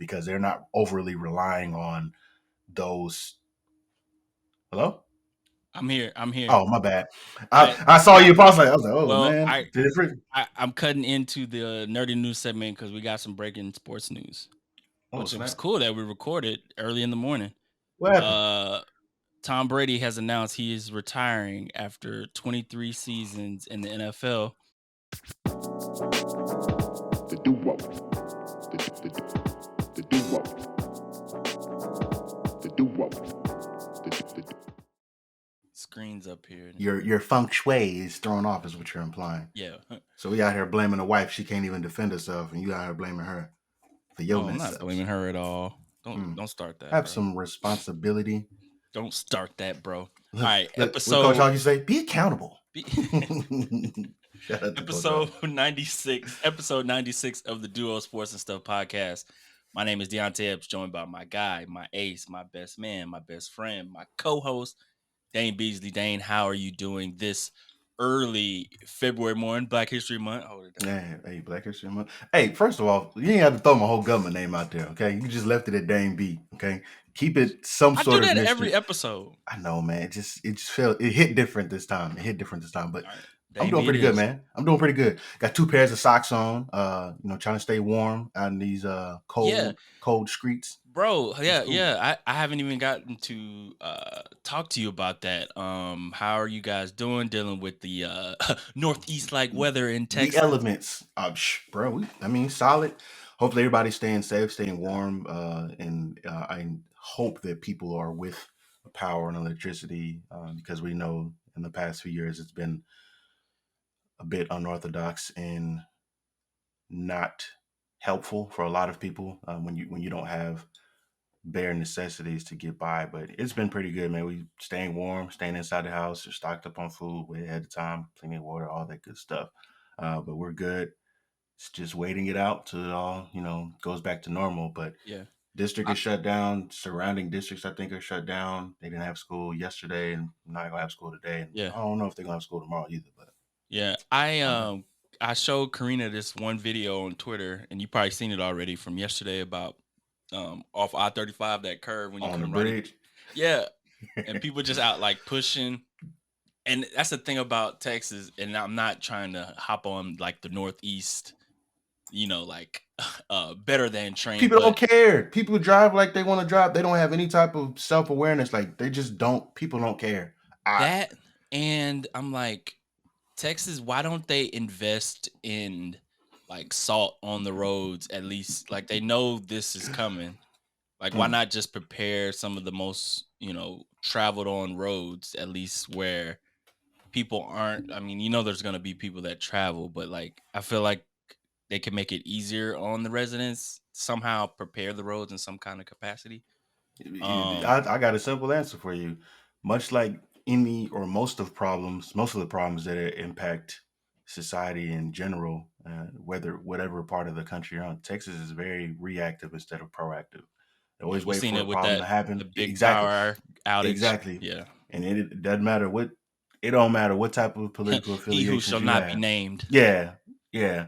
because they're not overly relying on those. Hello? I'm here. Oh, my bad. I I saw you pause. I was like, oh well, man, different. I'm cutting into the nerdy news segment because we got some breaking sports news, Oh which it was snap! cool that we recorded early in the morning. What happened? Tom Brady has announced he is retiring after 23 seasons in the NFL. The duo. The duo. The duo. Screens up here. Your feng shui is thrown off, is what you're implying. Yeah. So we out here blaming the wife; she can't even defend herself, and you out here blaming her for your Oh, I'm mess not ups. blaming her at all. Don't start that, Have bro. some responsibility. Don't start that, bro. All Look, right, what Coach Hawk you say? Be accountable. Shout out to Coach Hawk. Episode 96 of the Duo Sports and Stuff podcast. My name is Deonte, joined by my guy, my ace, my best man, my best friend, my co-host, Dane Beasley. Dane, how are you doing this early February morning, Black History Month? Hold it down. Hey, Black History Month. Hey, first of all, you ain't have to throw my whole government name out there, okay? You just left it at Dane B, okay? Keep it some I sort do of that mystery. every episode. I know, man. It just felt, it hit different this time. But Right. I'm doing pretty good, man. I'm doing pretty good. Got 2 pairs of socks on. Trying to stay warm out in these cold streets. Bro, It's cool. I haven't even gotten to talk to you about that. How are you guys dealing with the northeast like weather in Texas? The elements, bro. Solid. Hopefully, everybody's staying safe, staying warm, and I hope that people are with power and electricity because we know in the past few years it's been a bit unorthodox and not helpful for a lot of people when you don't have bare necessities to get by. But it's been pretty good, man. We staying warm, staying inside the house, we're stocked up on food way ahead of time, plenty of water, all that good stuff. But we're good. It's just waiting it out till it all, goes back to normal. But Yeah. district is shut down. Surrounding districts, I think, are shut down. They didn't have school yesterday and not gonna have school today. And Yeah. I don't know if they're gonna have school tomorrow either. But Yeah. I showed Karina this one video on Twitter, and you probably seen it already from yesterday about off I-35, that curve when you on the come right. bridge, Yeah. And people just out like pushing. And that's the thing about Texas, and I'm not trying to hop on like the Northeast, better than train. people don't care. People drive like they want to drive. They don't have any type of self-awareness. Like they just don't. People don't care. And I'm like, Texas, why don't they invest in like salt on the roads at least? Like they know this is coming. Like why not just prepare some of the most, traveled on roads at least where people aren't, there's going to be people that travel, but like I feel like they can make it easier on the residents, somehow prepare the roads in some kind of capacity. I got a simple answer for you. Much like any or most of the problems that impact society in general, whatever part of the country you're on, Texas is very reactive instead of proactive. They always We've wait seen for a it with problem to the happen. big Exactly. power outage. Exactly. Yeah. And it doesn't matter it don't matter what type of political He who affiliations shall you not have. be named. Yeah. Yeah.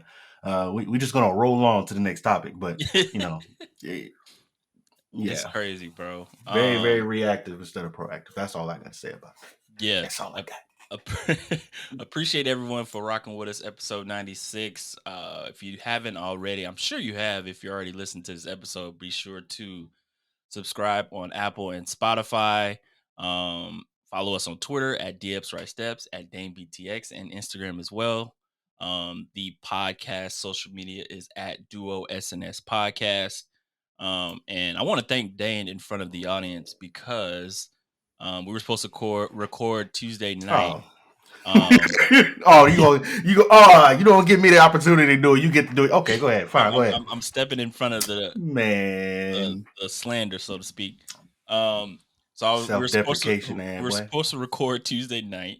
We just gonna roll on to the next topic, but It's crazy, bro. Very, very reactive instead of proactive. That's all I gotta say about that. Yeah. That's all I got. Appreciate everyone for rocking with us, episode 96. If you haven't already, I'm sure you have. If you already listened to this episode, be sure to subscribe on Apple and Spotify. Follow us on Twitter at DFSRightSteps, at DaneBTX, and Instagram as well. The podcast social media is at Duo SNS Podcast. And I want to thank Dane in front of the audience because we were supposed to record Tuesday night. You don't give me the opportunity to do it. You get to do it. Okay, go ahead. Fine, go ahead. I'm stepping in front of the slander, so to speak. So we were supposed to record Tuesday night,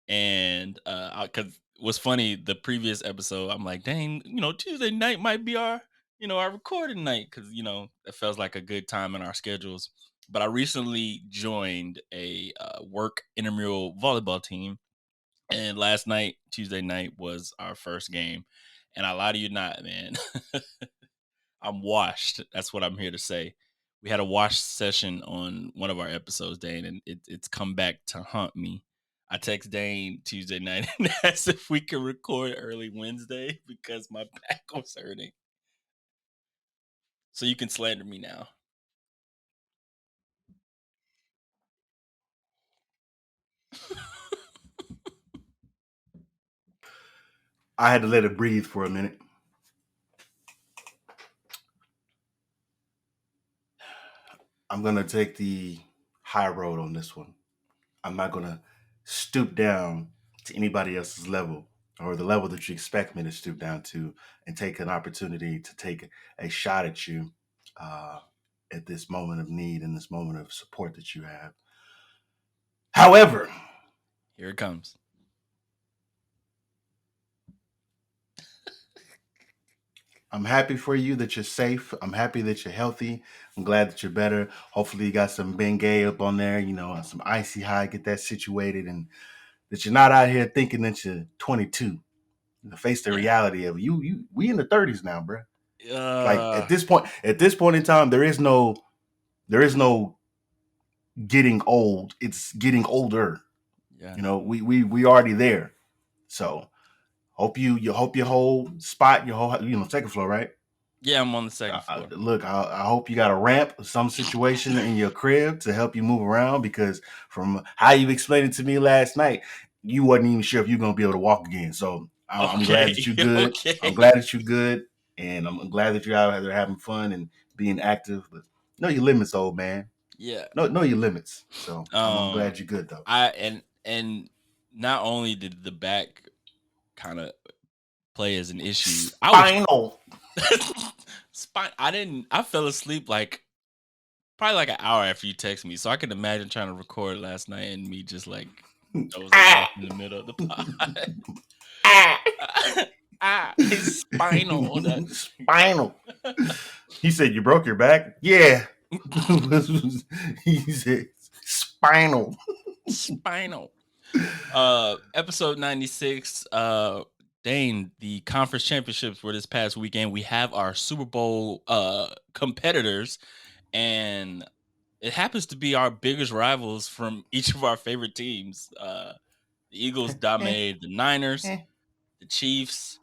and because what's funny, the previous episode, I'm like, dang, Tuesday night might be our recording night because it feels like a good time in our schedules. But I recently joined a work intramural volleyball team. And last night, Tuesday night, was our first game. And I lie to you not, man. I'm washed. That's what I'm here to say. We had a wash session on one of our episodes, Dane, and it's come back to haunt me. I text Dane Tuesday night and asked if we could record early Wednesday because my back was hurting. So you can slander me now. I had to let it breathe for a minute. I'm gonna take the high road on this one. I'm not gonna stoop down to anybody else's level or the level that you expect me to stoop down to and take an opportunity to take a shot at you uh, at this moment of need and this moment of support that you have. However, Here it comes. I'm happy for you that you're safe. I'm happy that you're healthy. I'm glad that you're better. Hopefully, you got some Bengay up on there, some icy high, get that situated, and that you're not out here thinking that you're 22. Face the Yeah. reality of we in the 30s now, bro. Like Uh, at this point in time, there is no getting old. It's getting older. yeah. We already there. So hope your whole spot, your whole second floor, right? Yeah, I'm on the second floor. Look, I hope you got a ramp or some situation in your crib to help you move around because from how you explained it to me last night, you wasn't even sure if you're gonna be able to walk again. So I'm glad Okay. that you're good. I'm Okay. glad that you're good, and I'm glad that you're out there having fun and being active. But know your limits, old man. Yeah. Know your limits. So I'm Um glad you're good though. and not only did the back kind of play as an issue, I was Spinal. I fell asleep like probably like an hour after you text me. So I can imagine trying to record last night and me just like dozing off in the middle of the pod. It's spinal. Spinal. He said, "You broke your back." Yeah. He said, "Spinal." Spinal. Episode 96. Dane, the conference championships were this past weekend. We have our Super Bowl competitors, and it happens to be our biggest rivals from each of our favorite teams. The Eagles dominated the Niners, the Chiefs,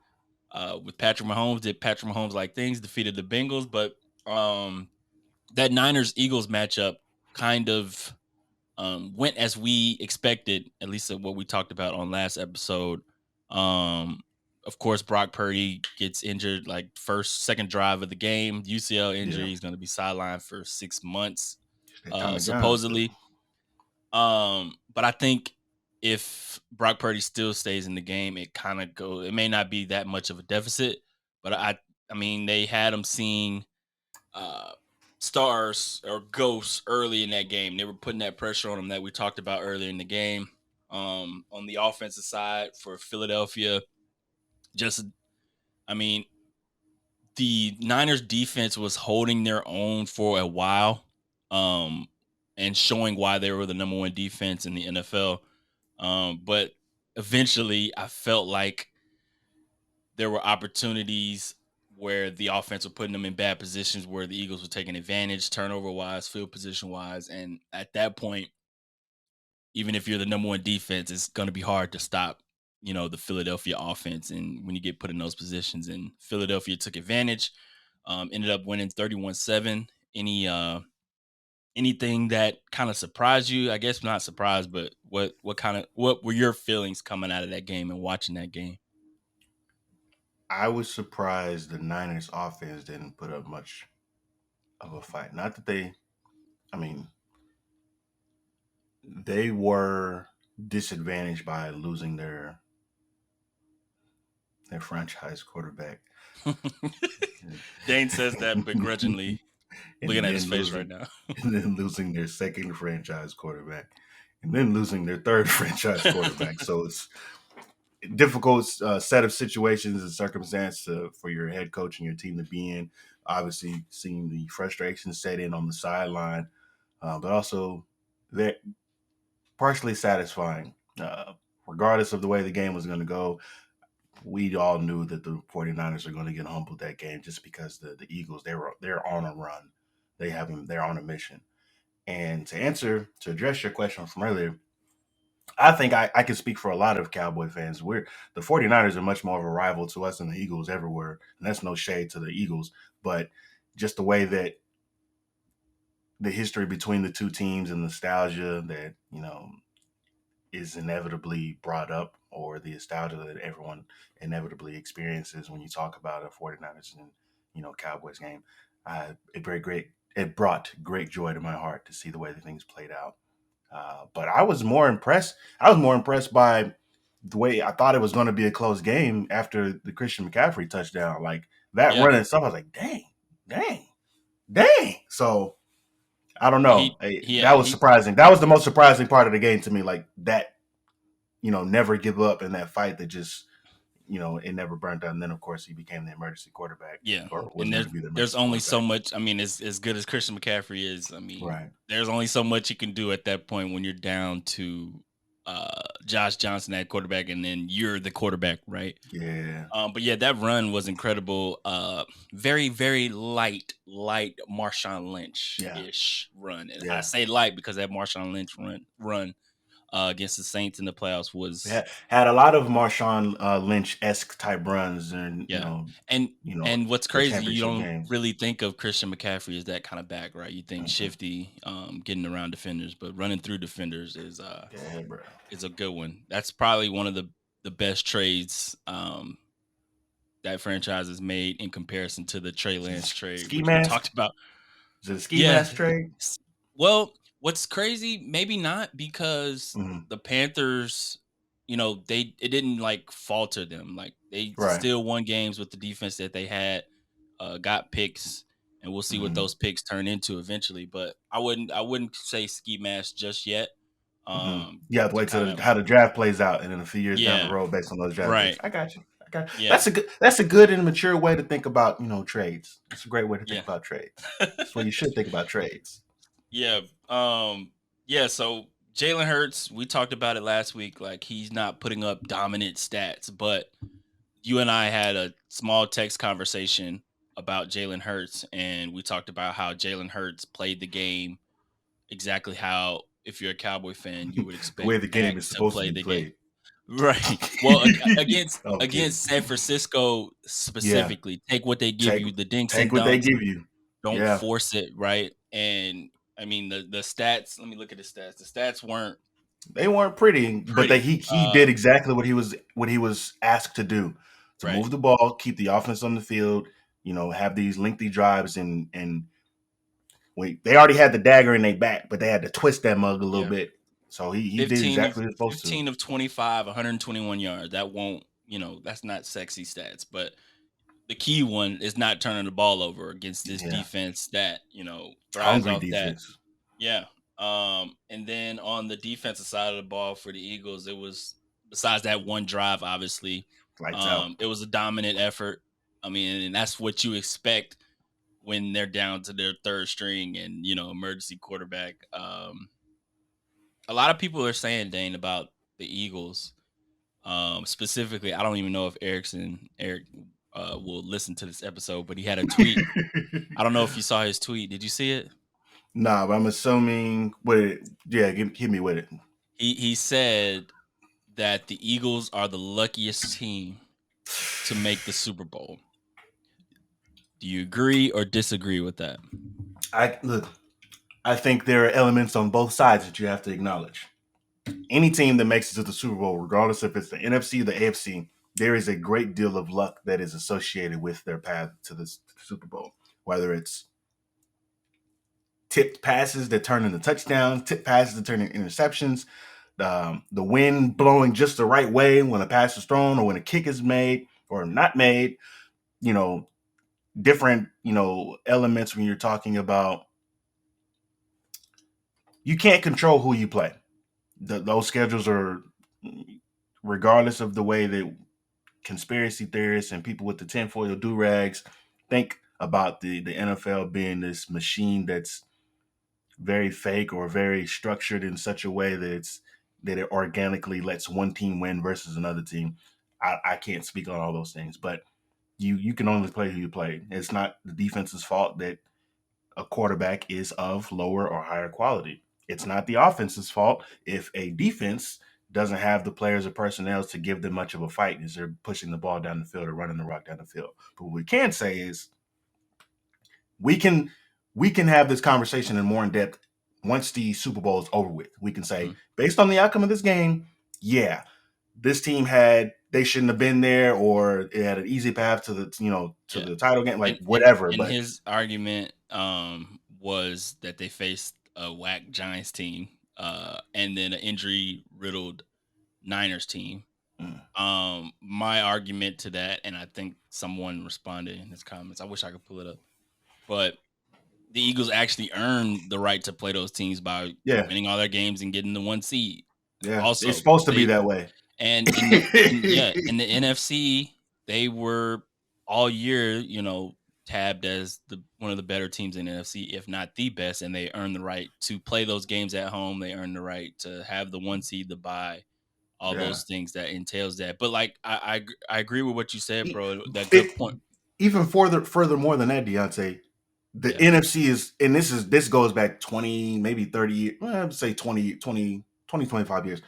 with Patrick Mahomes, did Patrick Mahomes like things, defeated the Bengals, but that Niners Eagles matchup kind of went as we expected, at least what we talked about on last episode. Um, of course, Brock Purdy gets injured like second drive of the game. UCL Yeah, injury. He's going to be sidelined for 6 months, that Tommy John stuff. supposedly. But I think if Brock Purdy still stays in the game, it kind of go. It may not be that much of a deficit, but I mean, they had him seeing uh, stars or ghosts early in that game. They were putting that pressure on him that we talked about earlier in the game. On the offensive side for Philadelphia, just I mean, the Niners defense was holding their own for a while, um, and showing why they were the number one defense in the NFL. But eventually, I felt like there were opportunities where the offense were putting them in bad positions where the Eagles were taking advantage, turnover wise, field position wise. And at that point, even if you're the number one defense, it's going to be hard to stop, the Philadelphia offense. And when you get put in those positions, and Philadelphia took advantage, ended up winning 31-7. Anything that kind of surprised you? I guess not surprised, but what were your feelings coming out of that game and watching that game? I was surprised the Niners offense didn't put up much of a fight. Not that I mean, they were disadvantaged by losing their franchise quarterback. Dane says that begrudgingly, looking and at his then face right losing now. and then losing their second franchise quarterback and then losing their third franchise quarterback. So it's a difficult set of situations and circumstance for your head coach and your team to be in. Obviously, seeing the frustration set in on the sideline, but also they're partially satisfying. Regardless of the way the game was going to go, we all knew that the 49ers are going to get humbled that game just because the Eagles, they're on a run. They're on a mission. And to address your question from earlier, I think I can speak for a lot of Cowboy fans. The 49ers are much more of a rival to us than the Eagles ever were. And that's no shade to the Eagles, but just the way that the history between the two teams and nostalgia that, is inevitably brought up, or the nostalgia that everyone inevitably experiences when you talk about a 49ers and, Cowboys game. It brought great joy to my heart to see the way the things played out. But I was more impressed. I was more impressed by the way I thought it was going to be a close game after the Christian McCaffrey touchdown. Like that Yeah, run and stuff, I was like, dang, dang. So I don't know. yeah That was surprising. That was the most surprising part of the game to me. Like that, never give up in that fight that just, it never burnt out. And then of course he became the emergency quarterback, yeah, or was and going to be the there's emergency only so quarterback. much. I mean, as good as Christian McCaffrey is, I mean, Right. there's only so much you can do at that point when you're down to Josh Johnson at quarterback, and then you're the quarterback, right? Yeah. But yeah, that run was incredible. Very, very light Marshawn Lynch Yeah. ish run, and I Yeah. say light because that Marshawn Lynch run against the Saints in the playoffs was Had a lot of Marshawn Lynch-esque type runs, and yeah. And what's the crazy, you championship don't games. really think of Christian McCaffrey as that kind of back, right? You think Mm-hmm. shifty, getting around defenders, but running through defenders Yeah, bro. is a good one. That's probably one of the best trades that franchise has made in comparison to the Trey Lance trade, Ski which we mask? talked about. Is it a ski Yeah. mask trade? Well, what's crazy, maybe not, because Mm-hmm. the Panthers, it didn't like falter them. Like they Right. still won games with the defense that they had, got picks, and we'll see what Mm-hmm. those picks turn into eventually. But I wouldn't say ski mask just yet. Mm-hmm. You have to To wait kind till of how the draft plays out, and then a few years down the yeah, road based on those draft picks. right, I got you. I got you. yeah, That's a good and mature way to think about trades. It's a great way to think yeah. about trades. That's the way you should think about trades. Yeah. Yeah. So Jalen Hurts, we talked about it last week. Like he's not putting up dominant stats, but you and I had a small text conversation about Jalen Hurts, and we talked about how Jalen Hurts played the game exactly how, if you're a Cowboy fan, you would The way expect the game Dak is to supposed to play be the game. played. Right. Well, against I'm kidding. against San Francisco Yeah. specifically, take what they give Take you, the dinks take and what they dunks. give you. Don't Yeah. force it, right? And I mean the stats. Let me look at the stats. The stats weren't They weren't pretty, but pretty. he did exactly what he was asked to do, to Right. move the ball, keep the offense on the field, have these lengthy drives, and wait, they already had the dagger in their back, but they had to twist that mug a little Yeah. bit. So he did 15 of exactly what he was supposed to. 15 of 25, 121 yards. That won't, that's not sexy stats, but the key one is not turning the ball over against this Yeah. defense that, thrives Hungry off that. defense. Yeah. And then on the defensive side of the ball for the Eagles, it was, besides that one drive, obviously, Lights out. it was a dominant effort. I mean, and that's what you expect when they're down to their third string and, emergency quarterback. A lot of people are saying, Dane, about the Eagles. Specifically, I don't even know if Eric will listen to this episode, but he had a tweet. I don't know if you saw his tweet. Did you see it? Nah, but I'm assuming yeah, hit me with it. He said that the Eagles are the luckiest team to make the Super Bowl. Do you agree or disagree with that? I think there are elements on both sides that you have to acknowledge. Any team that makes it to the Super Bowl, regardless if it's the NFC or the AFC, there is a great deal of luck that is associated with their path to the Super Bowl. Whether it's tipped passes that turn into touchdowns, tipped passes that turn into interceptions, the wind blowing just the right way when a pass is thrown or when a kick is made or not made, you know, different, elements when you're talking about you can't control who you play. Those schedules are, regardless of the way that conspiracy theorists and people with the tinfoil do rags think about the NFL being this machine that's very fake or very structured in such a way that it organically lets one team win versus another team. I can't speak on all those things, but you can only play who you play. It's not the defense's fault that a quarterback is of lower or higher quality. It's not the offense's fault if a defense doesn't have the players or personnel to give them much of a fight as they're pushing the ball down the field or running the rock down the field. But what we can say is we can we can have this conversation in more in depth once the Super Bowl is over with. We can say, Mhm. based on the outcome of this game, yeah, this team they shouldn't have been there, or it had an easy path to Yeah. the title game, like And whatever. and But his argument was that they faced a whack Giants team and then an injury riddled Niners team. mm, My argument to that, and I think someone responded in his comments. I wish I could pull it up, but the Eagles actually earned the right to play those teams by yeah, winning all their games and getting the 1 seed. yeah, it's Also, supposed to be they that way. and in the NFC, they were all year, tabbed as the one of the better teams in the NFC, if not the best, and they earned the right to play those games at home. They earned the right to have the 1 seed, to buy all Yeah. those things that entails that. But like I agree with what you said, E- bro. That good It, point. even furthermore than that, Deonte, the Yeah, NFC is, and this goes back 20, maybe 30, well, I would say 25 years.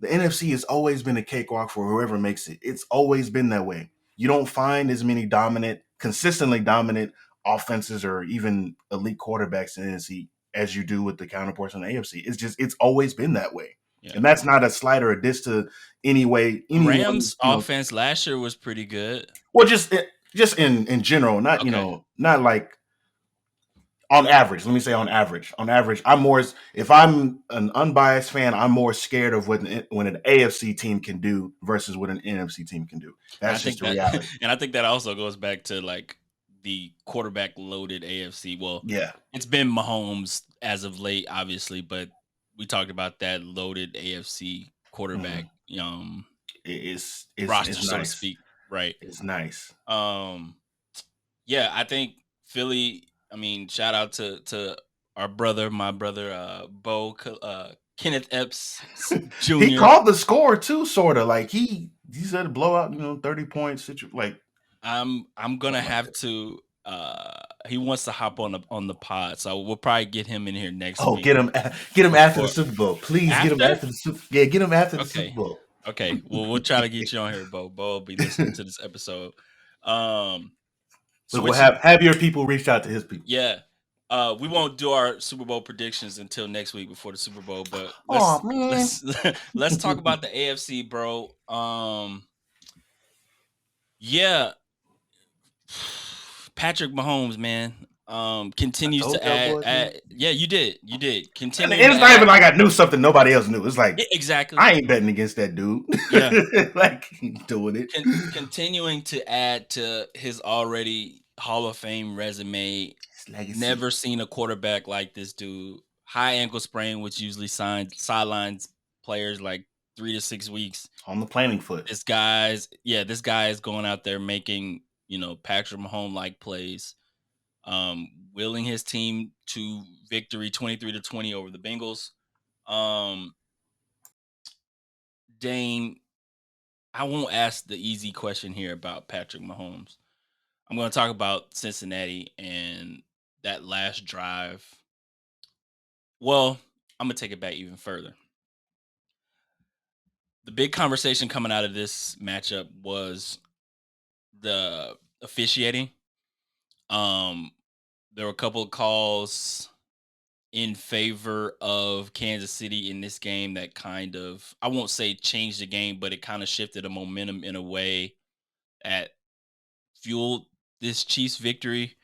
The NFC has always been a cakewalk for whoever makes it. It's always been that way. You don't find as many consistently dominant offenses or even elite quarterbacks in the NFC as you do with the counterparts in the AFC. It's always been that way. yeah. And that's not a slight or a diss to The anyone, Rams offense last year was pretty good. well, just in general, not Okay, not like on average. Let me say on average. On average, I'm more, if I'm an unbiased fan, I'm more scared of what when an AFC team can do versus what an NFC team can do. and I That's just think the that reality. and I think that also goes back to like the quarterback loaded AFC. Well, Yeah. it's been Mahomes as of late, obviously, but we talked about that loaded AFC quarterback Mhm. It's roster, so to nice. speak, right? It's nice. Um, yeah, I think Philly. I mean, shout out to our brother, my brother, Kenneth Epps He Jr. called the score too, sort of like he said a blowout, 30 points, like I'm gonna something like have that. to. He wants to hop on the pod, so we'll probably get him in here next Oh, week get him after the before Super Bowl, please. Get him after. after the Super. Yeah, get him after the Super Okay, Bowl. okay. Well, we'll try to get you on here, Bo. Bo will be listening to this episode. Um, Look, we'll switching. have your people reach out to his people. Yeah. We won't do our Super Bowl predictions until next week before the Super Bowl, but Oh let's man. let's let's talk about the AFC, bro. Yeah, Patrick Mahomes, man, I continues to told y'all boys, man. add. Yeah, you did, And continuing to it's not even add. like I knew something nobody else knew. It's like Yeah, exactly. I ain't betting against that dude. Yeah, Like he's doing it. continuing to add to his already Hall of Fame resume. His legacy Never seen a quarterback like this dude. High ankle sprain, which usually sidelines players like 3 to 6 weeks. on the planning foot. This guy is going out there making, Patrick Mahomes like plays, willing his team to victory 23-20 over the Bengals. Um, Dane, I won't ask the easy question here about Patrick Mahomes. I'm going to talk about Cincinnati and that last drive. Well, I'm going to take it back even further. The big conversation coming out of this matchup was the officiating. Um, there were a couple of calls in favor of Kansas City in this game that kind of, I won't say changed the game, but it kind of shifted the momentum in a way that fueled this Chiefs victory.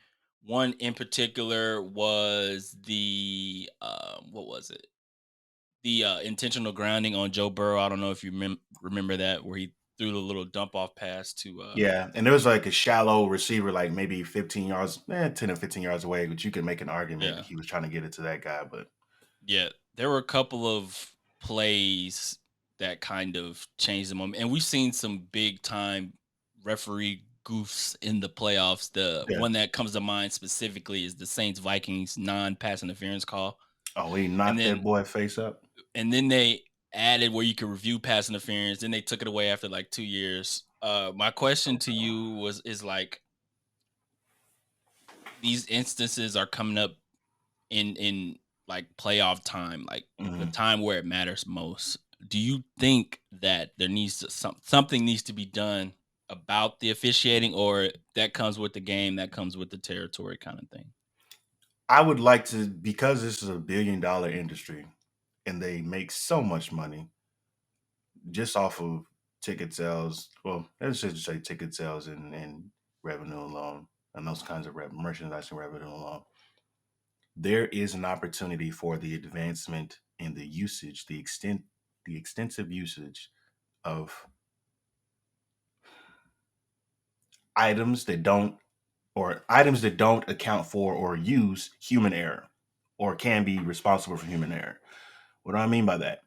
One in particular was the what was it? The intentional grounding on Joe Burrow. I don't know if you remember that, where he threw the little dump off pass to Yeah, and there was like a shallow receiver, like maybe 15 yards, 10 or 15 yards away, but you could make an argument yeah. that he was trying to get it to that guy. But Yeah, there were a couple of plays that kind of changed the moment, and we've seen some big time referee goofs in the playoffs. The yeah, one that comes to mind specifically is the Saints Vikings non pass interference call, oh, he and knocked that then boy face up. and then they added where you could review pass interference. Then they took it away after like 2 years. My question to you is like, these instances are coming up in like playoff time, like the Mhm. time where it matters most. Do you think that there needs to something needs to be done about the officiating, or that comes with the game, that comes with the territory kind of thing? I would like to, because this is a $1 billion industry and they make so much money just off of ticket sales. Well, let's just say ticket sales and revenue alone, and those kinds of merchandising revenue alone. There is an opportunity for the advancement in the usage, the extensive usage of items that don't, or items that don't account for or use human error, or can be responsible for human error. What do I mean by that?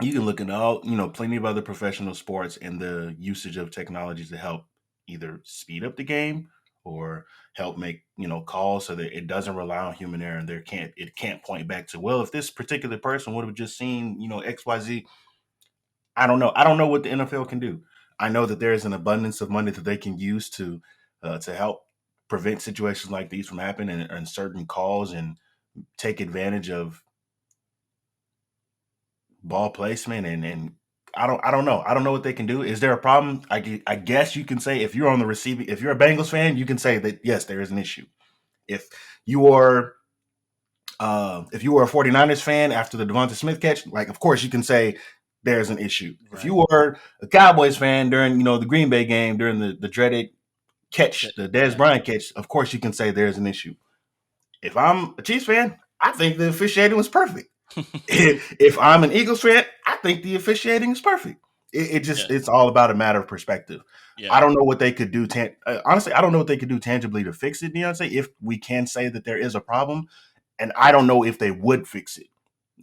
You can look at all, plenty of other professional sports and the usage of technology to help either speed up the game or help make, calls so that it doesn't rely on human error, and it can't point back to, well, if this particular person would have just seen, XYZ. I don't know what the NFL can do. I know that there is an abundance of money that they can use to help prevent situations like these from happening, and certain calls, and take advantage of ball placement, and I don't know. I don't know what they can do. Is there a problem? I guess you can say, if you're a Bengals fan, you can say that yes, there is an issue. If you are if you were a 49ers fan after the Devonta Smith catch, like, of course you can say there's an issue. If Right. you were a Cowboys fan during, the Green Bay game, during the dreaded catch, the Dez Yeah. Bryant catch, of course you can say there's an issue. If I'm a Chiefs fan, I think the officiating was perfect. If I'm an Eagles fan, I think the officiating is perfect. Yeah. It's all about a matter of perspective. I Yeah. don't know what they could do. Honestly, I don't know what they could do tangibly to fix it, Deonte. If we can say that there is a problem, and I don't know if they would fix it.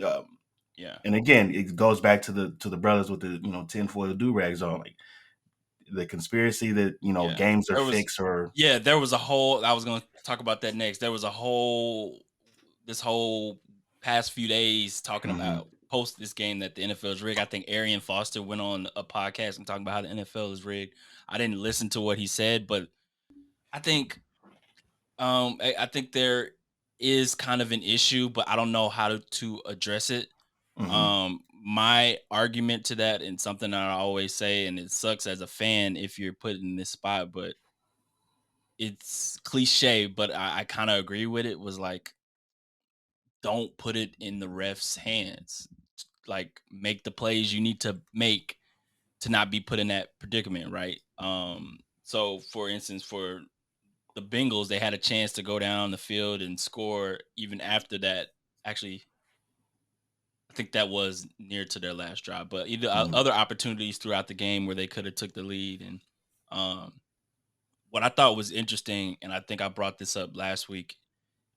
Um, Yeah. and again, it goes back to the brothers with the tinfoil do rags on, like the conspiracy that Yeah. games are There was fixed, or there was a whole, I was going to talk about that next. There was a whole this whole past few days talking Mhm, about post this game that the NFL is rigged. I think Arian Foster went on a podcast and talking about how the NFL is rigged. I didn't listen to what he said, but I think I think there is kind of an issue, but I don't know how to address it. mhm, My argument to that, and something that I always say, and it sucks as a fan if you're put in this spot, but it's cliche, but I kind of agree with it, was like, don't put it in the ref's hands. Like, make the plays you need to make to not be put in that predicament, right? So for instance, for the Bengals, they had a chance to go down the field and score even after that. Actually, I think that was near to their last drive, but either mhm, other opportunities throughout the game where they could have took the lead. And um, what I thought was interesting, and I think I brought this up last week,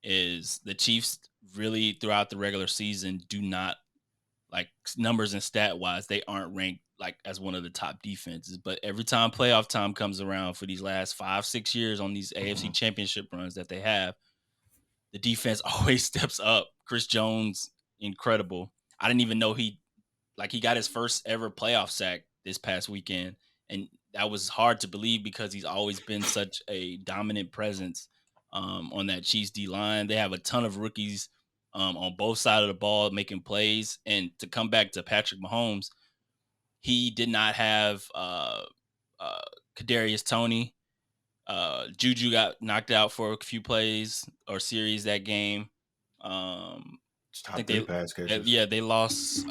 is the Chiefs really throughout the regular season do not, like, numbers and stat wise, they aren't ranked like as one of the top defenses. But every time playoff time comes around for these last 5, 6 years on these AFC mhm, championship runs that they have, the defense always steps up. Chris Jones, incredible. I didn't even know he got his first ever playoff sack this past weekend, and that was hard to believe because he's always been such a dominant presence on that Chiefs D line. They have a ton of rookies on both sides of the ball making plays, and to come back to Patrick Mahomes, he did not have uh, Kadarius Toney. Juju got knocked out for a few plays or series that game. it's I think top 3 pass catchers. yeah, they lost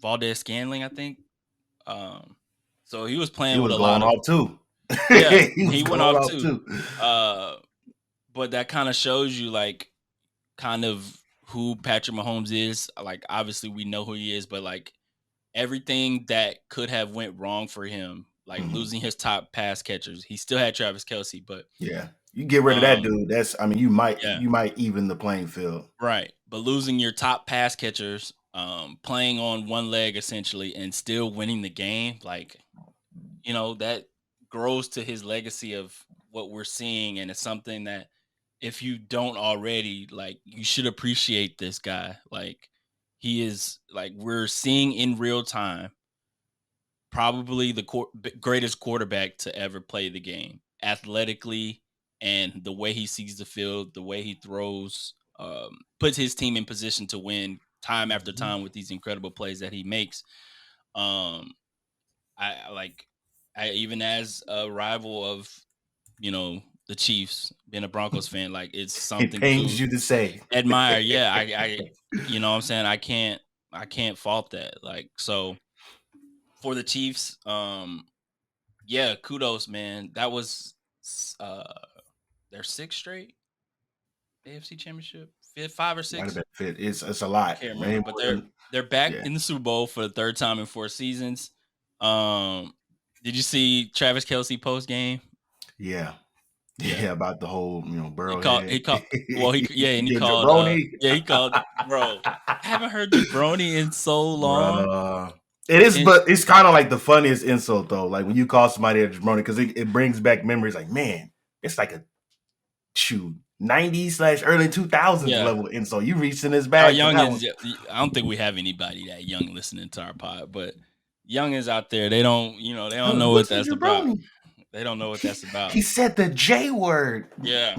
Valdez Scanling, I think. So he was He playing with was a going lot of, off too. yeah, He was he went going off off too. too. Uh, but that kind of shows you, like, kind of who Patrick Mahomes is. Like, obviously we know who he is, but like everything that could have went wrong for him, like Mhm. losing his top pass catchers, he still had Travis Kelsey, but Yeah, you get rid of that um, dude. yeah, You might even the playing field. right. But losing your top pass catchers, playing on one leg essentially, and still winning the game, like, that grows to his legacy of what we're seeing. And it's something that, if you don't already, like, you should appreciate this guy. Like, he is like we're seeing in real time probably the greatest quarterback to ever play the game athletically, and the way he sees the field, the way he throws, puts his team in position to win time after Mhm. time with these incredible plays that he makes. Um, I like, I even as a rival of the Chiefs, being a Broncos fan, like it's It something pains to you to say. admire. Yeah, I what I'm saying, I can't fault that. Like so for the Chiefs, yeah, kudos, man. That was uh their sixth straight AFC Championship, fifth, five or Might have six. been fit. It's a I lot. can't Way remember, but more than they're back yeah. in the Super Bowl for the third time in 4 seasons. Um, did you see Travis Kelsey post game? Yeah. Yeah, Yeah, about the whole, he called. Burrowhead. He called. Well, yeah, and he Yo, called. jabroni. Yeah, he called. Bro, I haven't heard jabroni in so long. Bruh. It is, And but it's kind of like the funniest insult though. Like when you call somebody a jabroni, because it brings back memories. Like, man, it's like a shoot 90s / early 2000s yeah, level insult. You reached in his our bag for that youngins. one. I don't think we have anybody that young listening to our pod, but youngins out there, they don't. They don't know what What's a that's about. jabroni? They don't know what that's about. He said the J word. Yeah.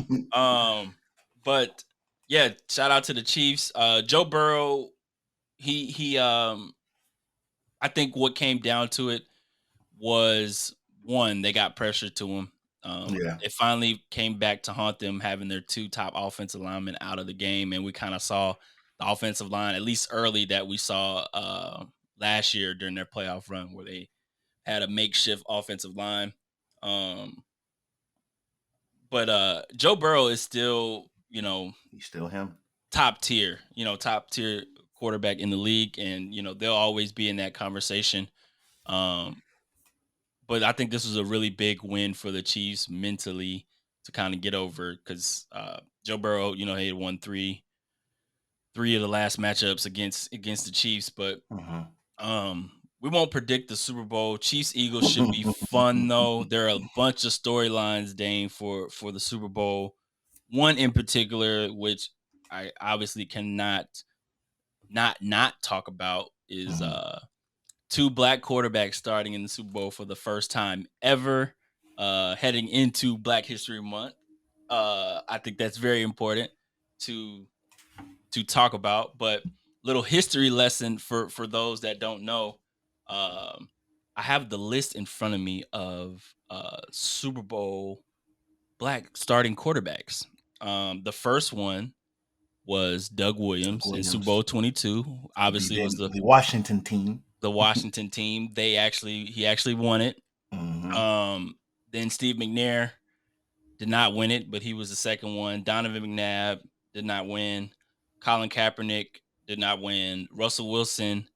But yeah, shout out to the Chiefs. Joe Burrow, he I think what came down to it was one, they got pressure to him. Yeah. It finally came back to haunt them having their two top offensive linemen out of the game, and we kind of saw the offensive line, at least early, that we saw last year during their playoff run, where they had a makeshift offensive line. Um, but Joe Burrow is still, He's still him. top tier, top tier quarterback in the league, and they'll always be in that conversation. Um, but I think this was a really big win for the Chiefs mentally to kind of get over because Joe Burrow, he had won three of the last matchups against the Chiefs, but Mhm. um, we won't predict the Super Bowl. Chiefs Eagles should be fun though. There are a bunch of storylines, Dane, for the Super Bowl. One in particular, which I obviously cannot not talk about, is Mhm. two black quarterbacks starting in the Super Bowl for the first time ever, heading into Black History Month. I think that's very important to talk about. But little history lesson for those that don't know. Um, I have the list in front of me of Super Bowl black starting quarterbacks. The first one was Doug Doug Williams in Super Williams, Bowl 22. Obviously, was the Washington team. the Washington team. He actually won it. Mhm. Um, then Steve McNair did not win it, but he was the second one. Donovan McNabb did not win. Colin Kaepernick did not win. Russell Wilson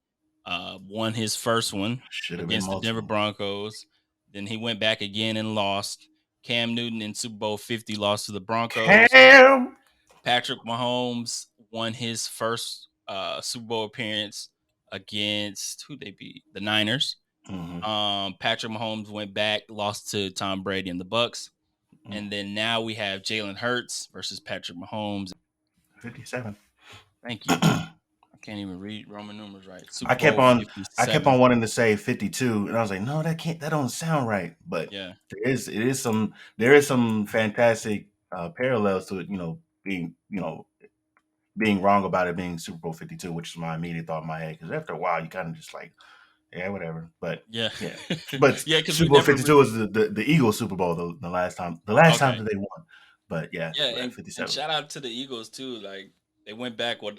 won his first one Should have been against the Denver multiple. Broncos. Then he went back again and lost. Cam Newton in Super Bowl 50 lost to the Broncos. Cam. Patrick Mahomes won his first Super Bowl appearance against who they beat? The Niners. Mhm. Patrick Mahomes went back, lost to Tom Brady and the Bucks. Mm. And then now we have Jalen Hurts versus Patrick Mahomes. 57. Thank you. I can't even read Roman numerals right. Super I kept Bowl on I kept 57. on wanting to say 52, and I was like, no, that don't sound right. But Yeah. there is some fantastic parallels to it, being wrong about it being Super Bowl 52, which is my immediate thought in my head. Because after a while, you kind of just like, yeah, whatever. But Yeah. yeah, but Yeah, because we Super Bowl never 52 really. was the Eagles Super Bowl the last time Okay. that they won. But yeah, Yeah, we're at and 57. shout out to the Eagles too. Like they went back with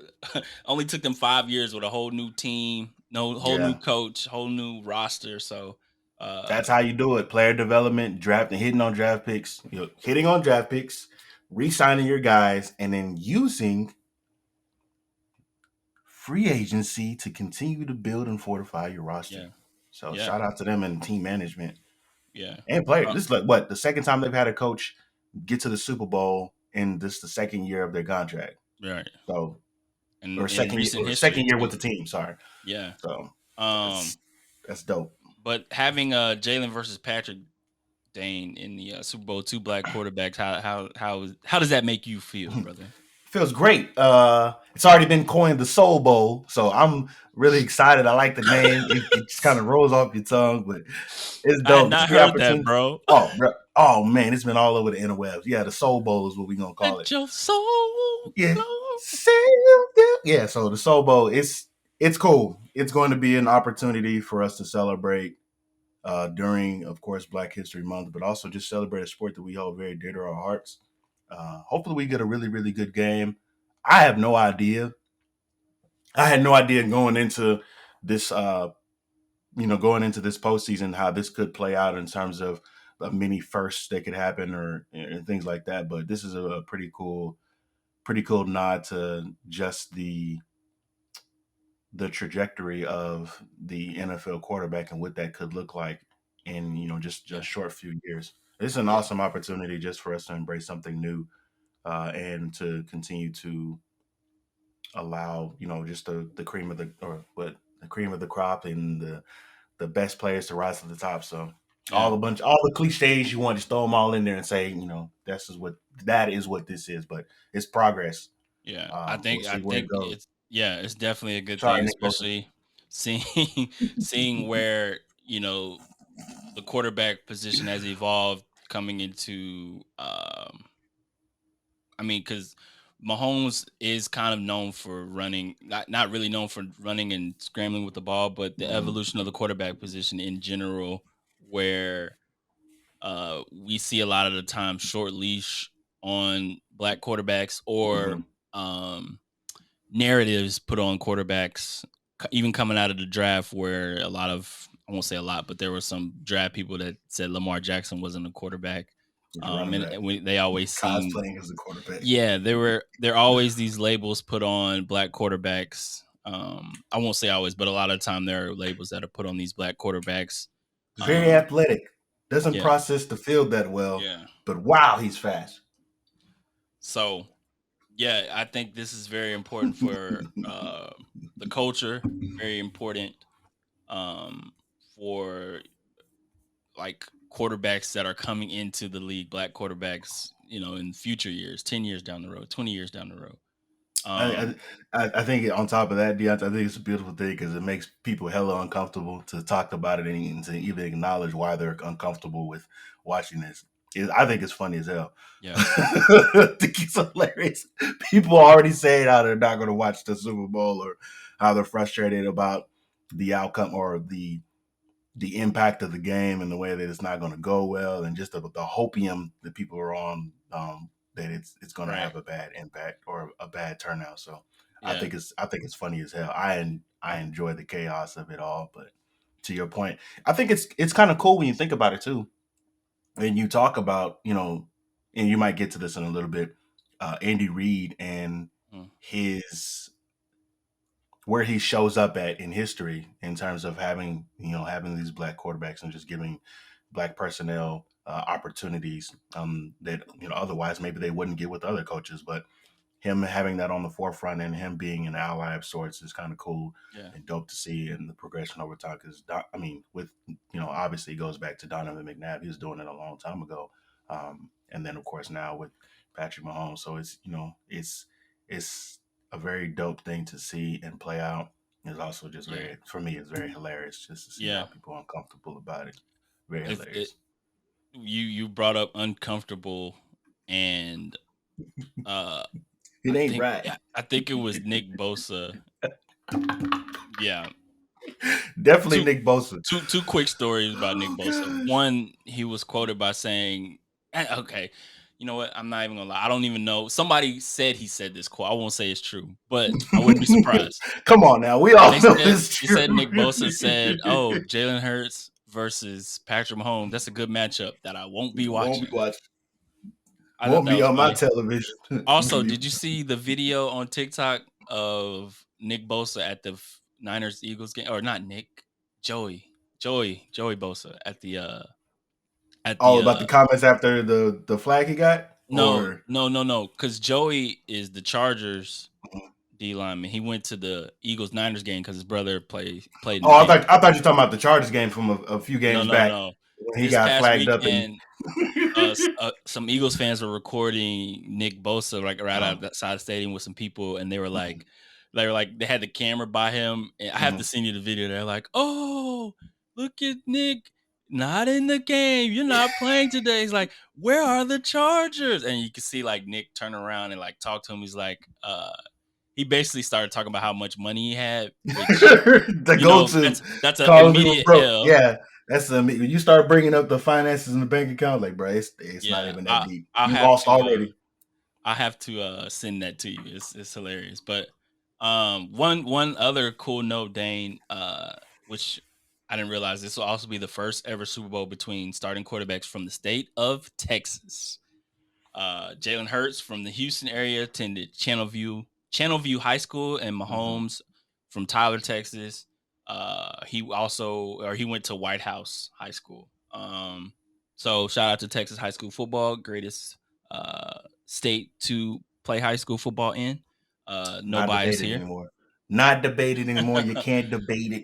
only took them 5 years with a whole new team, no whole new Yeah, coach, whole new roster. So that's how you do it. Player development, drafting, hitting on draft picks, hitting on draft picks, re-signing your guys, and then using free agency to continue to build and fortify your roster. yeah, So yeah, shout out to them and team management yeah. and players. Uh, This is like what the second time they've had a coach get to the Super Bowl in this the second year of their contract. right. So And or in second year recent or history second year with too. the team. Sorry. Yeah. So Um, that's dope. but having Jalen versus Patrick Dane in the Super Bowl, two black quarterbacks, how does that make you feel, brother? Feels great. It's already been coined the Soul Bowl, so I'm really excited. I like the name. It just kind of rolls off your tongue, but it's I had dope. It's not the heard that, opportunity. bro. Oh, bro. Oh man, it's been all over the interwebs. Yeah, the Soul Bowl is what we're gonna call it. Let your soul Yeah. glow. Yeah, so the Soul Bowl, it's cool. It's going to be an opportunity for us to celebrate during, of course, Black History Month, but also just celebrate a sport that we hold very dear to our hearts. Hopefully, we get a really, really good game. I have no idea. I had no idea going into this, going into this postseason, how this could play out in terms of many firsts that could happen or and things like that. But this is a pretty cool nod to just the trajectory of the NFL quarterback and what that could look like in just a Yeah, short few years. It's an yeah, awesome opportunity just for us to embrace something new and to continue to allow just the cream of the cream of the crop and the best players to rise to the top. So yeah, all the cliches you want, just throw them all in there and say that is what this is. But it's progress. yeah. We'll I see where it think goes. it's definitely a good Sorry, thing, Nick Bosa. especially seeing seeing where the quarterback position has evolved coming into. I mean, because Mahomes is kind of known for running, not really known for running and scrambling with the ball, but the Mhm, evolution of the quarterback position in general, where we see a lot of the time short leash on black quarterbacks or mhm. um, narratives put on quarterbacks, even coming out of the draft, where a lot of I won't say a lot, but there were some draft people that said Lamar Jackson wasn't a quarterback, He's a running back. they always seem Cosplaying as a quarterback. yeah, there are always these labels put on black quarterbacks. I won't say always, but a lot of time there are labels that are put on these black quarterbacks. Very Um, athletic. Doesn't yeah, process the field that well, yeah. but wow, he's fast. So yeah, I think this is very important for the culture. Very important um, for like quarterbacks that are coming into the league, black quarterbacks. In future years, 10 years down the road, 20 years down the road. I, Um, I think on top of that, Deonte, I think it's a beautiful thing because it makes people hella uncomfortable to talk about it and to even acknowledge why they're uncomfortable with watching this. I think it's funny as hell. yeah, I think it's hilarious. People already saying how they're not going to watch the Super Bowl or how they're frustrated about the outcome or the impact of the game and the way that it's not going to go well, and just the hopium that people are on, that it's going to right, have a bad impact or a bad turnout. So yeah, I think it's funny as hell. I enjoy the chaos of it all, but to your point, I think it's kind of cool when you think about it too, and you talk about and you might get to this in a little bit, Andy Reid and mm, his where he shows up at in history in terms of having these black quarterbacks and just giving black personnel opportunities that otherwise maybe they wouldn't get with other coaches. But him having that on the forefront and him being an ally of sorts is kind of cool yeah, and dope to see in the progression over time. Because I mean, with obviously it goes back to Donovan McNabb. He was doing it a long time ago, and then of course now with Patrick Mahomes. So it's a very dope thing to see and play out. It's also just yeah, very, for me, it's very hilarious just to see how yeah. people are uncomfortable about it. Very If it hilarious. you brought up uncomfortable, and uh, It ain't right. I think it was Nick Bosa. Yeah, Definitely two Nick Bosa. two quick stories about Nick Oh Bosa. gosh. One, he was quoted by saying, okay, you know what? I'm not even gonna lie. I don't even know. Somebody said he said this quote. I won't say it's true, but I wouldn't be surprised. Come on now, we all They know said it's they true. said Nick Bosa said, "Oh, Jalen Hurts versus Patrick Mahomes. That's a good matchup that I won't be Won't be watching." watching. I thought Won't that be was on my funny. television. Also, did you see the video on TikTok of Nick Bosa at the Niners Eagles game? Or not Nick, Joey, Joey Bosa at All the about the comments after the flag he got, no, or no, no, no, because Joey is the Chargers D lineman. He went to the Eagles Niners game because his brother played in oh, the game. I thought you were talking about the Chargers game from a few No, games no, back no. He this got past flagged up and weekend, some Eagles fans were recording Nick Bosa like right oh, outside the stadium with some people, and they were mhm, like, they had the camera by him, and I have to mhm. send you the video. They're like, "Oh, look at Nick, not in the game. You're not playing today." He's like, "Where are the Chargers?" And you can see like Nick turn around and like talk to him. He's like, he basically started talking about how much money he had, which To go to that's an call people immediate broke. L. Yeah, that's when you start bringing up the finances in the bank account. Like, bro, it's not Yeah, even that deep. I'll You have lost to already. I have to send that to you. It's hilarious. But one other cool note, Dane, which I didn't realize this will also be the first ever Super Bowl between starting quarterbacks from the state of Texas. Jalen Hurts from the Houston area attended Channelview High School, and Hmm. Mahomes from Tyler, Texas. He went to White House High School. So shout out to Texas high school football, greatest state to play high school football in. No Not bias debated here. anymore. Not debated anymore. You can't debate it.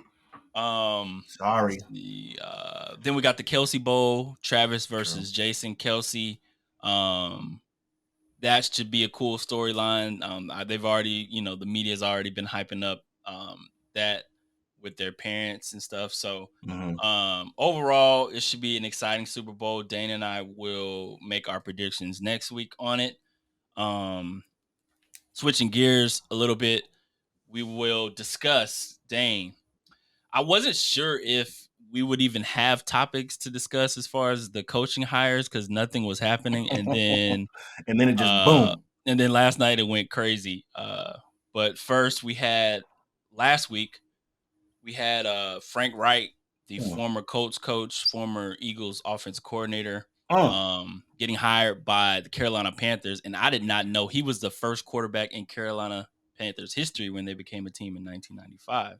Let's Sorry. see. Then we got the Kelsey Bowl, Travis True. versus Jason Kelsey. Um, that should be a cool storyline. They've already, the media's already been hyping up that with their parents and stuff. So Hmm. overall, it should be an exciting Super Bowl. Dane and I will make our predictions next week on it. Um, Switching gears a little bit, we will discuss Dane. I wasn't sure if we would even have topics to discuss as far as the coaching hires because nothing was happening, And then it just uh, boom. and then last night it went crazy. But first we had last week we had Frank Wright, the Mm. former Colts coach, former Eagles offensive coordinator, Mm. getting hired by the Carolina Panthers, and I did not know he was the first quarterback in Carolina Panthers history when they became a team in 1995.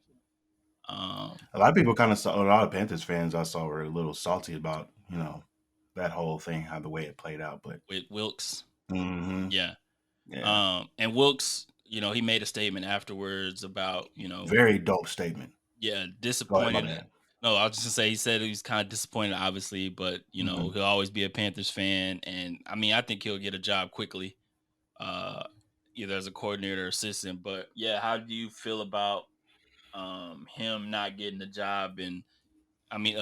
Um, A lot of people kind of saw, a lot of Panthers fans I saw were a little salty about, that whole thing, how the way it played out. But with Wilkes, hmm, yeah. yeah, And Wilkes, he made a statement afterwards about, very dope statement. yeah, Go ahead, my disappointed. bad. No, I was just gonna say he said he was kind of disappointed, obviously, but Hmm. he'll always be a Panthers fan, and I mean, I think he'll get a job quickly, uh, either as a coordinator or assistant. But yeah, how do you feel about him not getting the job, and I mean,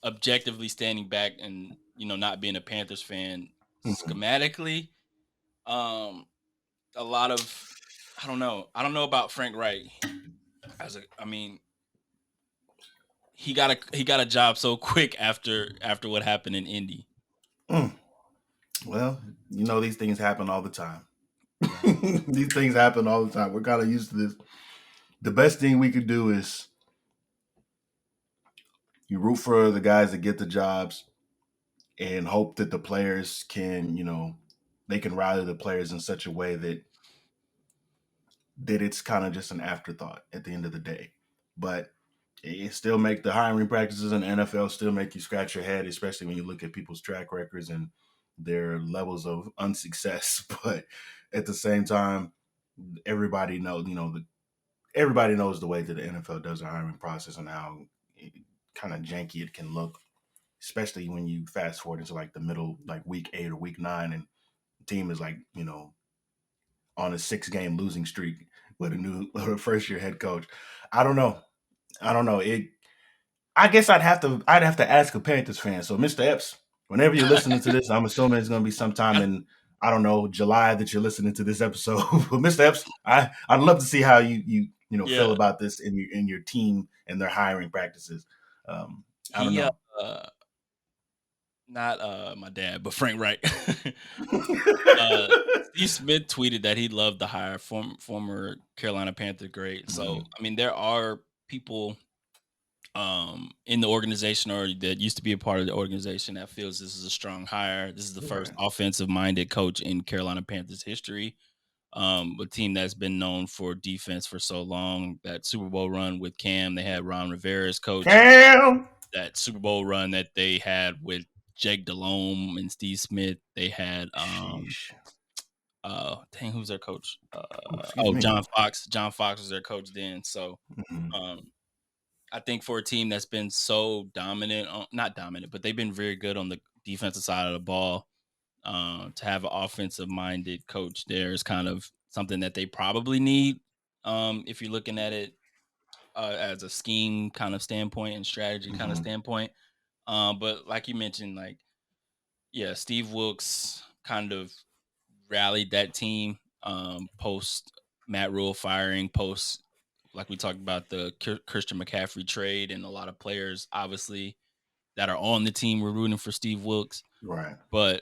objectively standing back and not being a Panthers fan Hmm. schematically? Um, a lot of I don't know about Frank Wright I mean, he got a job so quick after what happened in Indy. Mm. Well, these things happen all the time. Yeah. These things happen all the time. We're kind of used to this. The best thing we could do is you root for the guys that get the jobs and hope that the players can, they can rally the players in such a way that it's kind of just an afterthought at the end of the day. But it still make the hiring practices in the NFL still make you scratch your head, especially when you look at people's track records and their levels of unsuccess. But at the same time, everybody knows, everybody knows the way that the NFL does the hiring process and how kind of janky it can look, especially when you fast forward into like the middle, like week 8 or week 9, and the team is like, on a 6-game losing streak with with a first year head coach. I don't know. I don't know. I guess I'd have to ask a Panthers fan. So Mr. Epps, whenever you're listening to this, I'm assuming it's gonna be sometime I, in, I don't know, July that you're listening to this episode. But Mr. Epps, I'd love to see how feel yeah. about this in your team and their hiring practices. I don't He know. not my dad, but Frank Wright. uh Steve Smith tweeted that he loved the hire former Carolina Panther great. So Mhm. I mean there are people in the organization or that used to be a part of the organization that feels this is a strong hire. This is the first Right. offensive minded coach in Carolina Panthers history. A team that's been known for defense for so long. That Super Bowl run with Cam, they had Ron Rivera as coach. Cam. That Super Bowl run that they had with Jake Delhomme and Steve Smith, they had Sheesh. dang, who's their coach? Oh, excuse me. John Fox. John Fox was their coach then. So Mhm. um I think for a team that's been so dominant, not dominant, but they've been very good on the defensive side of the ball. To have an offensive minded coach there is kind of something that they probably need. If you're looking at it as a scheme kind of standpoint and strategy kind of Mm-hmm. standpoint. But like you mentioned, like, yeah, Steve Wilkes kind of rallied that team post Matt Rule firing, post, like we talked about, the Christian McCaffrey trade, and a lot of players obviously that are on the team were rooting for Steve Wilkes. Right. But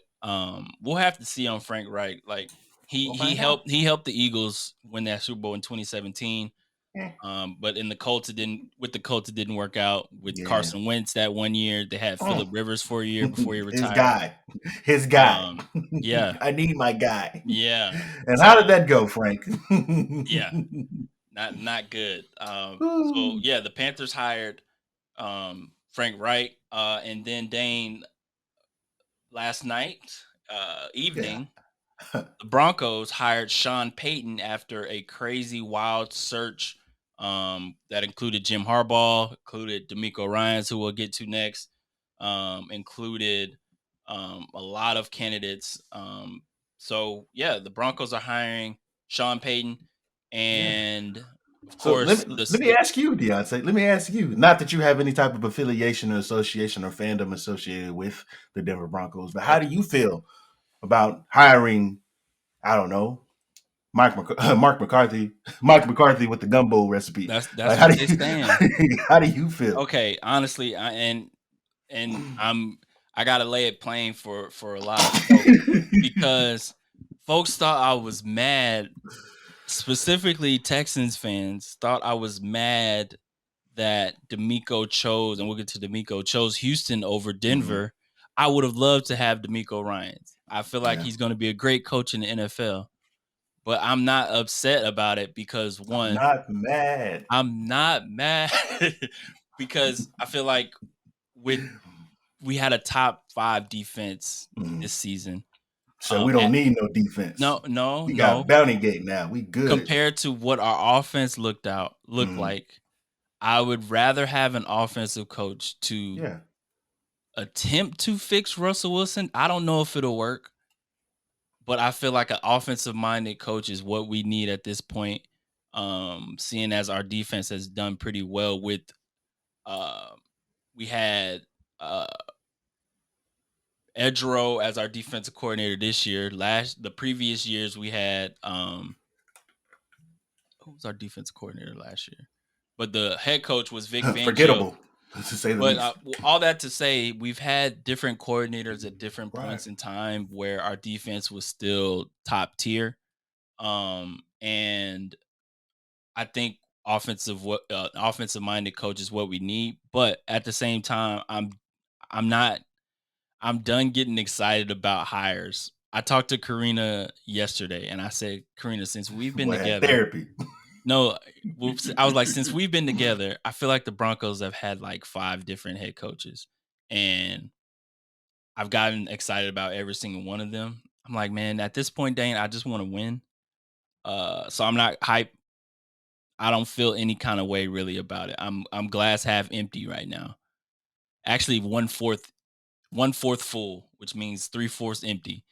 we'll have to see on Frank Reich. Like, he We'll he find out. helped he helped the Eagles win that Super Bowl in 2017. Yeah. But in the Colts, the Colts it didn't work out. With Yeah. Carson Wentz that one year, they had Philip Rivers for a year before he His retired. guy. His guy. Yeah, I need my guy. yeah. And how did So that go, Frank? yeah, not good. So Ooh, yeah, the Panthers hired Frank Wright, and then Dane last night yeah. evening. The Broncos hired Sean Payton after a crazy, wild search that included Jim Harbaugh, included D'Amico Ryans, who we'll get to next, included a lot of candidates. So yeah, the Broncos are hiring Sean Payton, Yeah. and of So course, let me ask you, Deonte. Let me ask you. Not that you have any type of affiliation or association or fandom associated with the Denver Broncos, but how do okay, you feel about hiring? I don't know, Mark McCarthy, Mike McCarthy with the gumbo recipe. Like, that's what they saying. how do you feel? Okay, honestly, I gotta lay it plain for a lot of folks, because folks thought I was mad. Specifically, Texans fans thought I was mad that D'Amico chose, and we'll get to D'Amico, chose Houston over Mhm. Denver. I would have loved to have D'Amico Ryans. I feel like Yeah, he's going to be a great coach in the NFL, but I'm not upset about it because, I'm one, not mad. I'm not mad because I feel like with we had a top 5 defense Mhm. this season. So we At don't need no defense. No, no, We got no. Bounty Gate now. We good. Compared to what our offense looked Mhm. like, I would rather have an offensive coach to Yeah. attempt to fix Russell Wilson. I don't know if it'll work, but I feel like an offensive minded coach is what we need at this point. Seeing as our defense has done pretty well with uh, we had Edgero as our defensive coordinator this year. The previous years we had who was our defensive coordinator last year? But the head coach was Vic Fangio. Forgettable, to say the But least. all that to say, we've had different coordinators at different Right. points in time where our defense was still top tier. And I think offensive minded coach is what we need. But at the same time, I'm not I'm done getting excited about hires. I talked to Karina yesterday, and I said, Karina, since we've been Boy had together, therapy. no, I was like, since we've been together, I feel like the Broncos have had like 5 different head coaches, and I've gotten excited about every single one of them. I'm like, man, at this point, Dane, I just want to win. So I'm not hype. I don't feel any kind of way really about it. I'm glass half empty right now. Actually, one fourth full, which means 3/4 empty.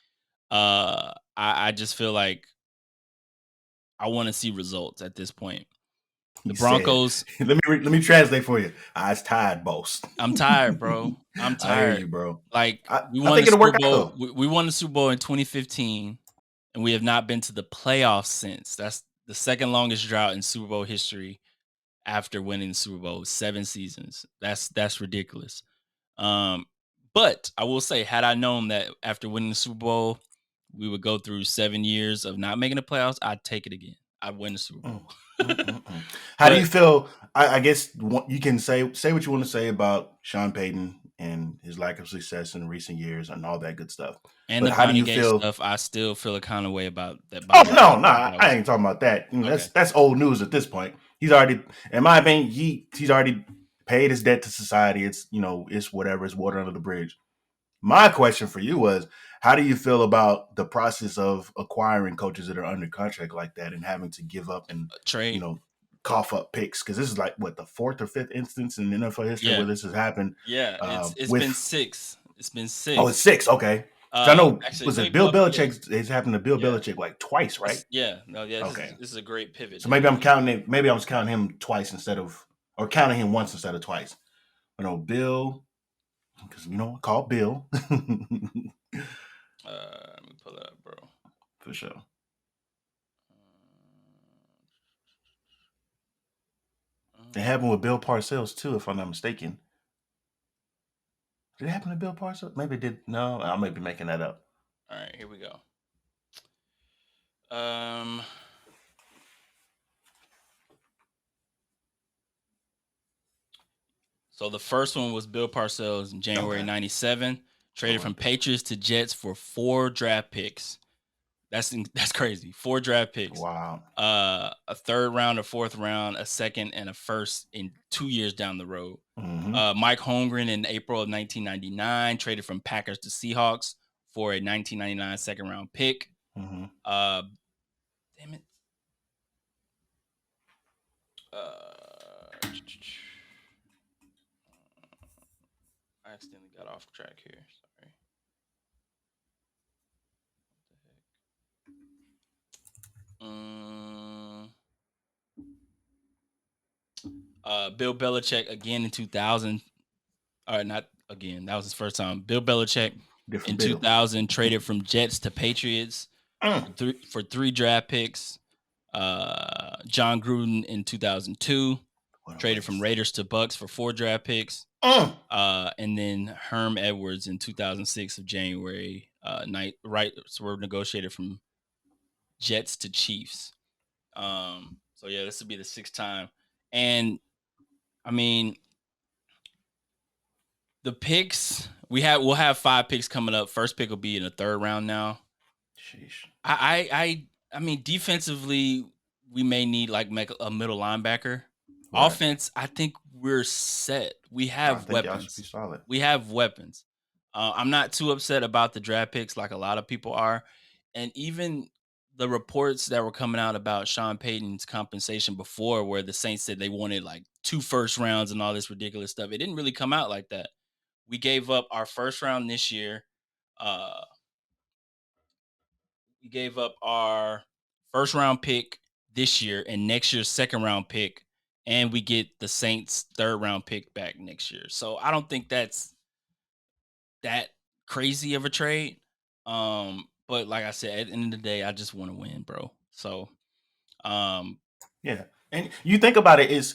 I just feel like I want to see results at this point. The He said, Broncos, let me translate for you. I was tired, boss. I'm tired, bro. I'm I hear tired. you, bro. Like, we I won the think it'll Super work out Bowl. though. We won the Super Bowl in 2015, and we have not been to the playoffs since. That's the second longest drought in Super Bowl history after winning the Super Bowl, 7 seasons. That's ridiculous. Um, but I will say, had I known that after winning the Super Bowl, we would go through 7 years of not making the playoffs, I'd take it again. I'd win the Super Mm, Bowl. How do you But feel? I guess you can say what you want to say about Sean Payton and his lack of success in recent years and all that good stuff. and But the how do Bounty you Gate feel? stuff, I still feel a kind of way about that Oh Bounty no, Gate. no, But I ain't talking about that. okay. That's old news at this point. He's already, in my opinion, he's already paid his debt to society. It's it's whatever. It's water under the bridge. My question for you was, how do you feel about the process of acquiring coaches that are under contract like that and having to give up and you Trade. know cough up picks because this is like what the fourth or fifth instance in NFL history where Yeah, this has happened. yeah. It's been With 6. It's been Oh, it's 6. six. Okay, so I know Actually, was let me it pull Bill up the. Belichick? It's happened to Bill Yeah, Belichick like twice, right? yeah. No, yeah. Okay, This is a great pivot, so maybe Dane. I'm counting it. Maybe I was counting him twice instead of, or counting him once instead of twice. I know Bill because call Bill Let me pull it up, bro. for sure. It happened with Bill Parcells too, if I'm not mistaken. Did it happen to Bill Parcells? Maybe it did. No, I may be making that up. All right, here we go. Um. So the first one was Bill Parcells in January Okay. '97. Traded Lord, from Patriots to Jets for 4 draft picks. That's crazy. 4 draft picks. wow. A third round, a fourth round, a second, and a first in 2 years down the road. Mm-hmm. Mike Holmgren in April of 1999 traded from Packers to Seahawks for a 1999 second round pick. Mm-hmm. Damn it. I accidentally got off track here. Sorry. What the heck? Bill Belichick again in 2000. Not again. That was his first time. Bill Belichick in Different Bill. 2000 traded from Jets to Patriots for 3 draft picks. John Gruden in 2002 What a traded from waste. Raiders to Bucks for 4 draft picks. And then Herm Edwards in 2006 of January rights were negotiated from Jets to Chiefs. So yeah, this would be the 6th time. And I mean, the picks we'll have 5 picks coming up. First pick will be in the 3rd round now. Sheesh. I mean, defensively, we may need like make a middle linebacker. Right. Offense, I think we're set. We I have think y'all should be weapons. solid. We have weapons. I'm not too upset about the draft picks like a lot of people are, and even the reports that were coming out about Sean Payton's compensation before, where the Saints said they wanted like 2 first rounds and all this ridiculous stuff. It didn't really come out like that. We gave up our first round this year. Uh, we gave up our first round pick this year and next year's second round pick, and we get the Saints' 3rd round pick back next year. So I don't think that's that crazy of a trade. But like I said, at the end of the day, I just want to win, bro. So Yeah. And you think about it, is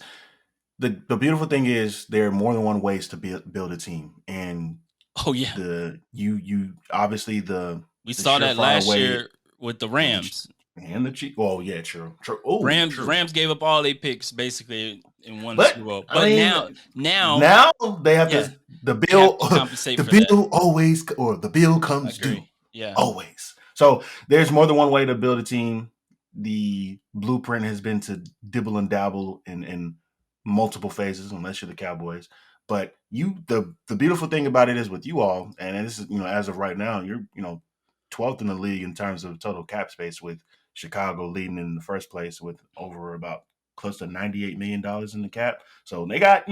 the beautiful thing is there are more than one ways to build a team. And oh yeah, you obviously we the saw that surefire last way year with the with Rams. the Chiefs. Oh yeah, true. True. Oh, Rams true. Rams gave up all their picks basically in one But Super Bowl. I But mean, now, now they have yeah, to the they have bill to compensate the for that. bill always, or the bill I comes due agree. Yeah. always. So there's more than one way to build a team. The blueprint has been to dibble and dabble in multiple phases, unless you're the Cowboys. But the beautiful thing about it is with you all, and this is as of right now, you're 12th in the league in terms of total cap space, with Chicago leading in the first place with over about close to $98 million in the cap. So they got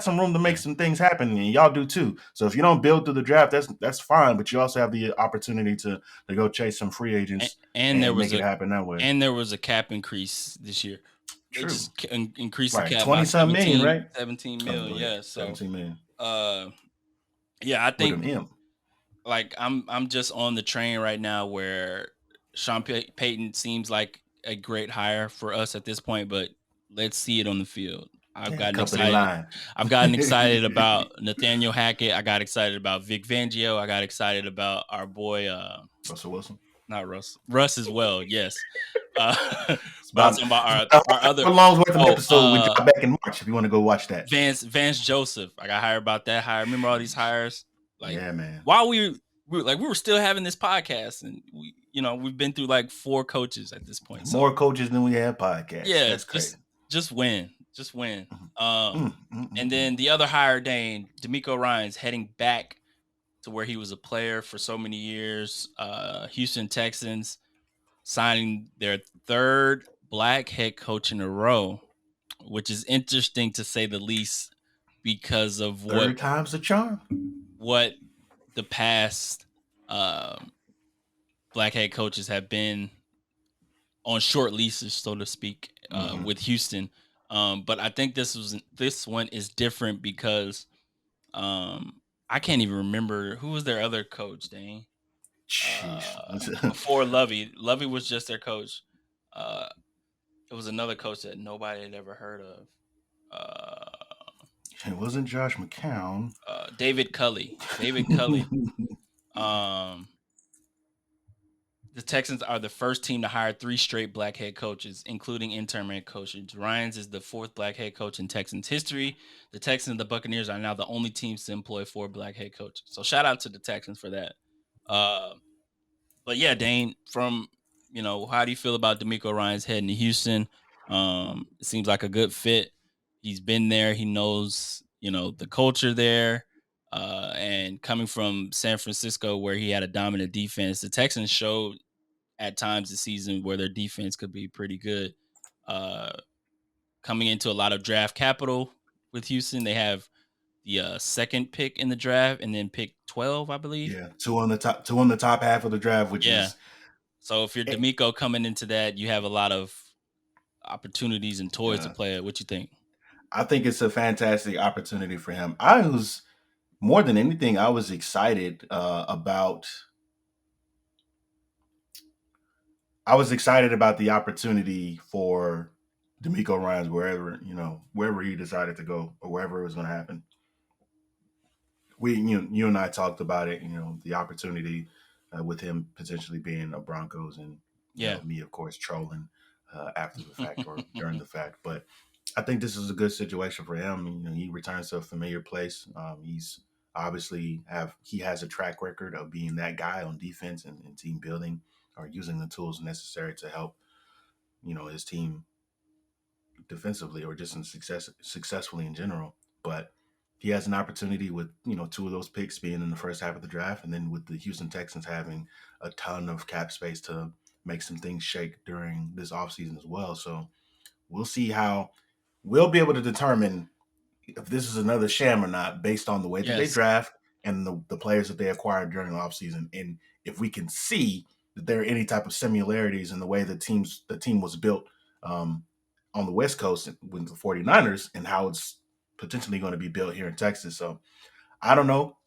some room to make Yeah. some things happen, and y'all do too. So if you don't build through the draft, that's fine. But you also have the opportunity to go chase some free agents And there and was make it happen that way. a cap increase this year. They True. just increased the Right. cap by 20 some million, 17, right? 17 Oh, million. go ahead. Yeah. So 17 million. uh yeah, I With think an M. like I'm just on the train right now where Sean Payton seems like a great hire for us at this point, but let's see it on the field. I've Yeah, gotten company excited. line. I've gotten excited about Nathaniel Hackett. I got excited about Vic Fangio. I got excited about our boy Russell Wilson. not Russ as well. Yes. Uh, It's but I'm about, talking about it's about our other. a long worth of an Oh, episode we drop back in March if you want to go watch that. Vance Joseph. I got hired about that hire. Remember all these hires? Like Yeah, man. while we were still having this podcast, and we've been through like 4 coaches at this point. So More coaches than we have podcasts. yeah, That's crazy. just win, just win. And Mm. then the other hire, Dane D'Amico Ryans, heading back to where he was a player for so many years. Houston Texans signing their 3rd black head coach in a row, which is interesting to say the least because of Third time's the charm. what the past black head coaches have been on short leases, so to speak, Mm-hmm. with Houston. But I think this one is different because I can't even remember who was their other coach, Dane. Jeez. Before Lovey. Lovey was just their coach. Uh, it was another coach that nobody had ever heard of. It wasn't Josh McCown. David Culley. David Culley. Um, the Texans are the first team to hire 3 straight black head coaches, including interim head coaches. Ryans is the 4th black head coach in Texans history. The Texans and the Buccaneers are now the only teams to employ 4 black head coaches. So shout out to the Texans for that. But yeah, Dane, from how do you feel about D'Amico Ryan's heading to Houston? It seems like a good fit. He's been there. He knows, the culture there. And coming from San Francisco, where he had a dominant defense, the Texans showed at times this season where their defense could be pretty good. Uh, Coming into a lot of draft capital with Houston, they have the second pick in the draft, and then pick 12, I believe. Yeah, two on the top half of the draft, which Yeah. is So if you're D'Amico coming into that, you have a lot of opportunities and toys to play at. What you think? I think it's a fantastic opportunity for him. I was more than anything, I was excited about. I was excited about the opportunity for D'Amico Ryan's wherever he decided to go or wherever it was going to happen. You and I talked about it. The opportunity with him potentially being a Broncos, and Yeah. me, of course, trolling after the fact or during the fact. But I think this is a good situation for him. He returns to a familiar place. He's obviously he has a track record of being that guy on defense and team building, or using the tools necessary to help his team defensively, or just successfully in general. But he has an opportunity with 2 of those picks being in the first half of the draft, and then with the Houston Texans having a ton of cap space to make some things shake during this offseason as well. So we'll see how we'll be able to determine if this is another sham or not based on the way that they Yes. draft and the players that they acquired during the offseason. And if we can see that there are any type of similarities in the way the team was built on the West Coast with the 49ers, and how it's potentially going to be built here in Texas. So I don't know.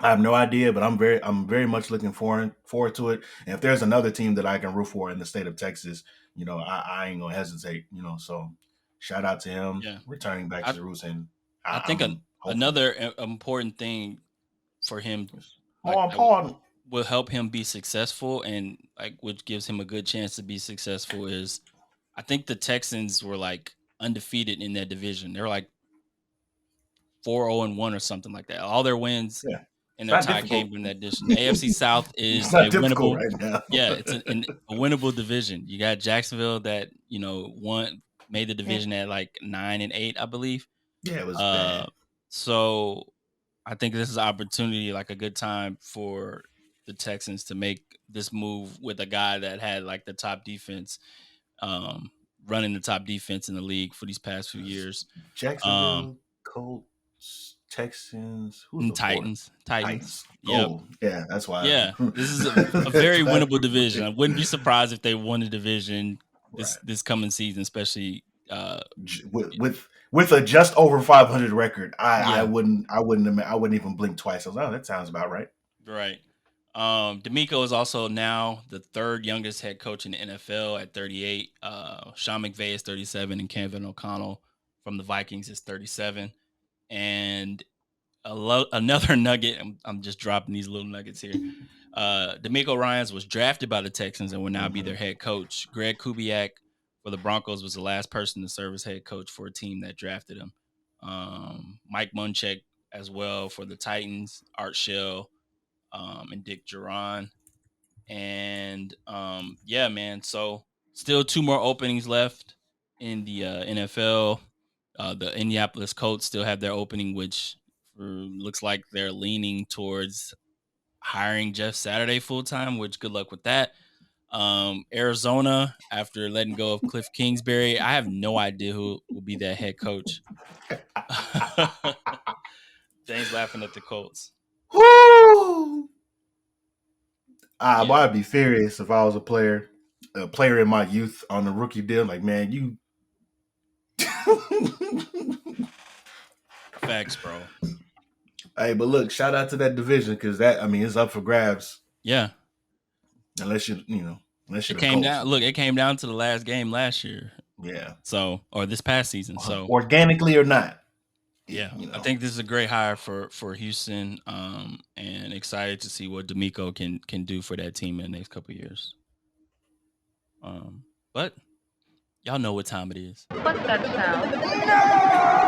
I have no idea, but I'm very much looking forward to it. And if there's another team that I can root for in the state of Texas, I ain't gonna hesitate. So shout out to him Yeah. returning back to I the roots, and I think I'm hopeful. another important thing for him, like, More important. will help him be successful, and like which gives him a good chance to be successful, is I think the Texans were like undefeated in that division. They're like 4-0-1 or something like that. All their wins Yeah, and it's their not tie came difficult. from that division. The AFC South It's is not a difficult winnable. right now. Yeah, it's a winnable division. You got Jacksonville that made the Yeah, division at like 9-8, I believe. yeah, it was Uh, bad. so I think this is an opportunity, like a good time for the Texans to make this move with a guy that had like the top defense, um, running the top defense in the league for these past few years. Um, Jacksonville, Colts, Texans. Who's and the fourth? Titans. Titans. Yep. Oh, yeah, that's why. Yeah. This is a That's very why I winnable division. remember. I wouldn't be surprised if they won the division Right. this coming season, especially With a just over 500 record, I yeah, wouldn't even blink twice. I was like, oh, that sounds about right. right. D'Amico is also now the 3rd youngest head coach in the NFL at 38. Sean McVay is 37, and Kevin O'Connell from the Vikings is 37. And another nugget. I'm just dropping these little nuggets here. D'Amico Ryans was drafted by the Texans and will now be Mm-hmm. their head coach. Greg Kubiak for the Broncos was the last person to serve as head coach for a team that drafted him. Mike Munchak as well for the Titans. Art Shell, and Dick Duran. And yeah, man. So still 2 more openings left in the NFL. The Indianapolis Colts still have their opening, which looks like they're leaning towards hiring Jeff Saturday full time. Which good luck with that. Arizona, after letting go of Cliff Kingsbury, I have no idea who will be that head coach. Dane's laughing at the Colts. Woo! Boy, Yeah, I'd be furious if I was a player in my youth on the rookie deal. Like, man, you. facts, bro. Hey, but look, shout out to that division because it's up for grabs Yeah, unless unless it you're the came Colts. down. Look, it came down to the last game last year. Yeah, Or this past season. So organically or not, yeah, you I know. think this is a great hire for Houston. And excited to see what D'Amico can do for that team in the next couple of years. But y'all know what time it is. What's that sound?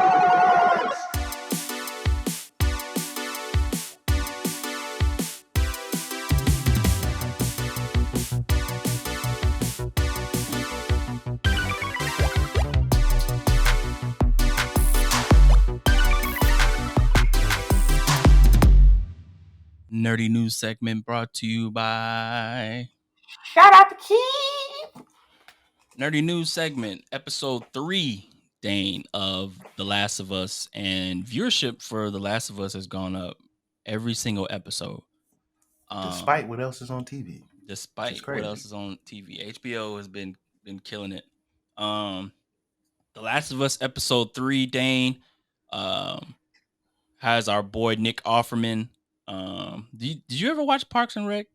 Nerdy news segment brought to you by Shout out to Keith. Nerdy news segment, episode 3, Dane, of The Last of Us, and viewership for The Last of Us has gone up every single episode. Despite what else is on TV, which is Despite what crazy. else is on TV, HBO has been killing it. The Last of Us episode 3, Dane, um, has our boy Nick Offerman. Did you ever watch Parks and Rec?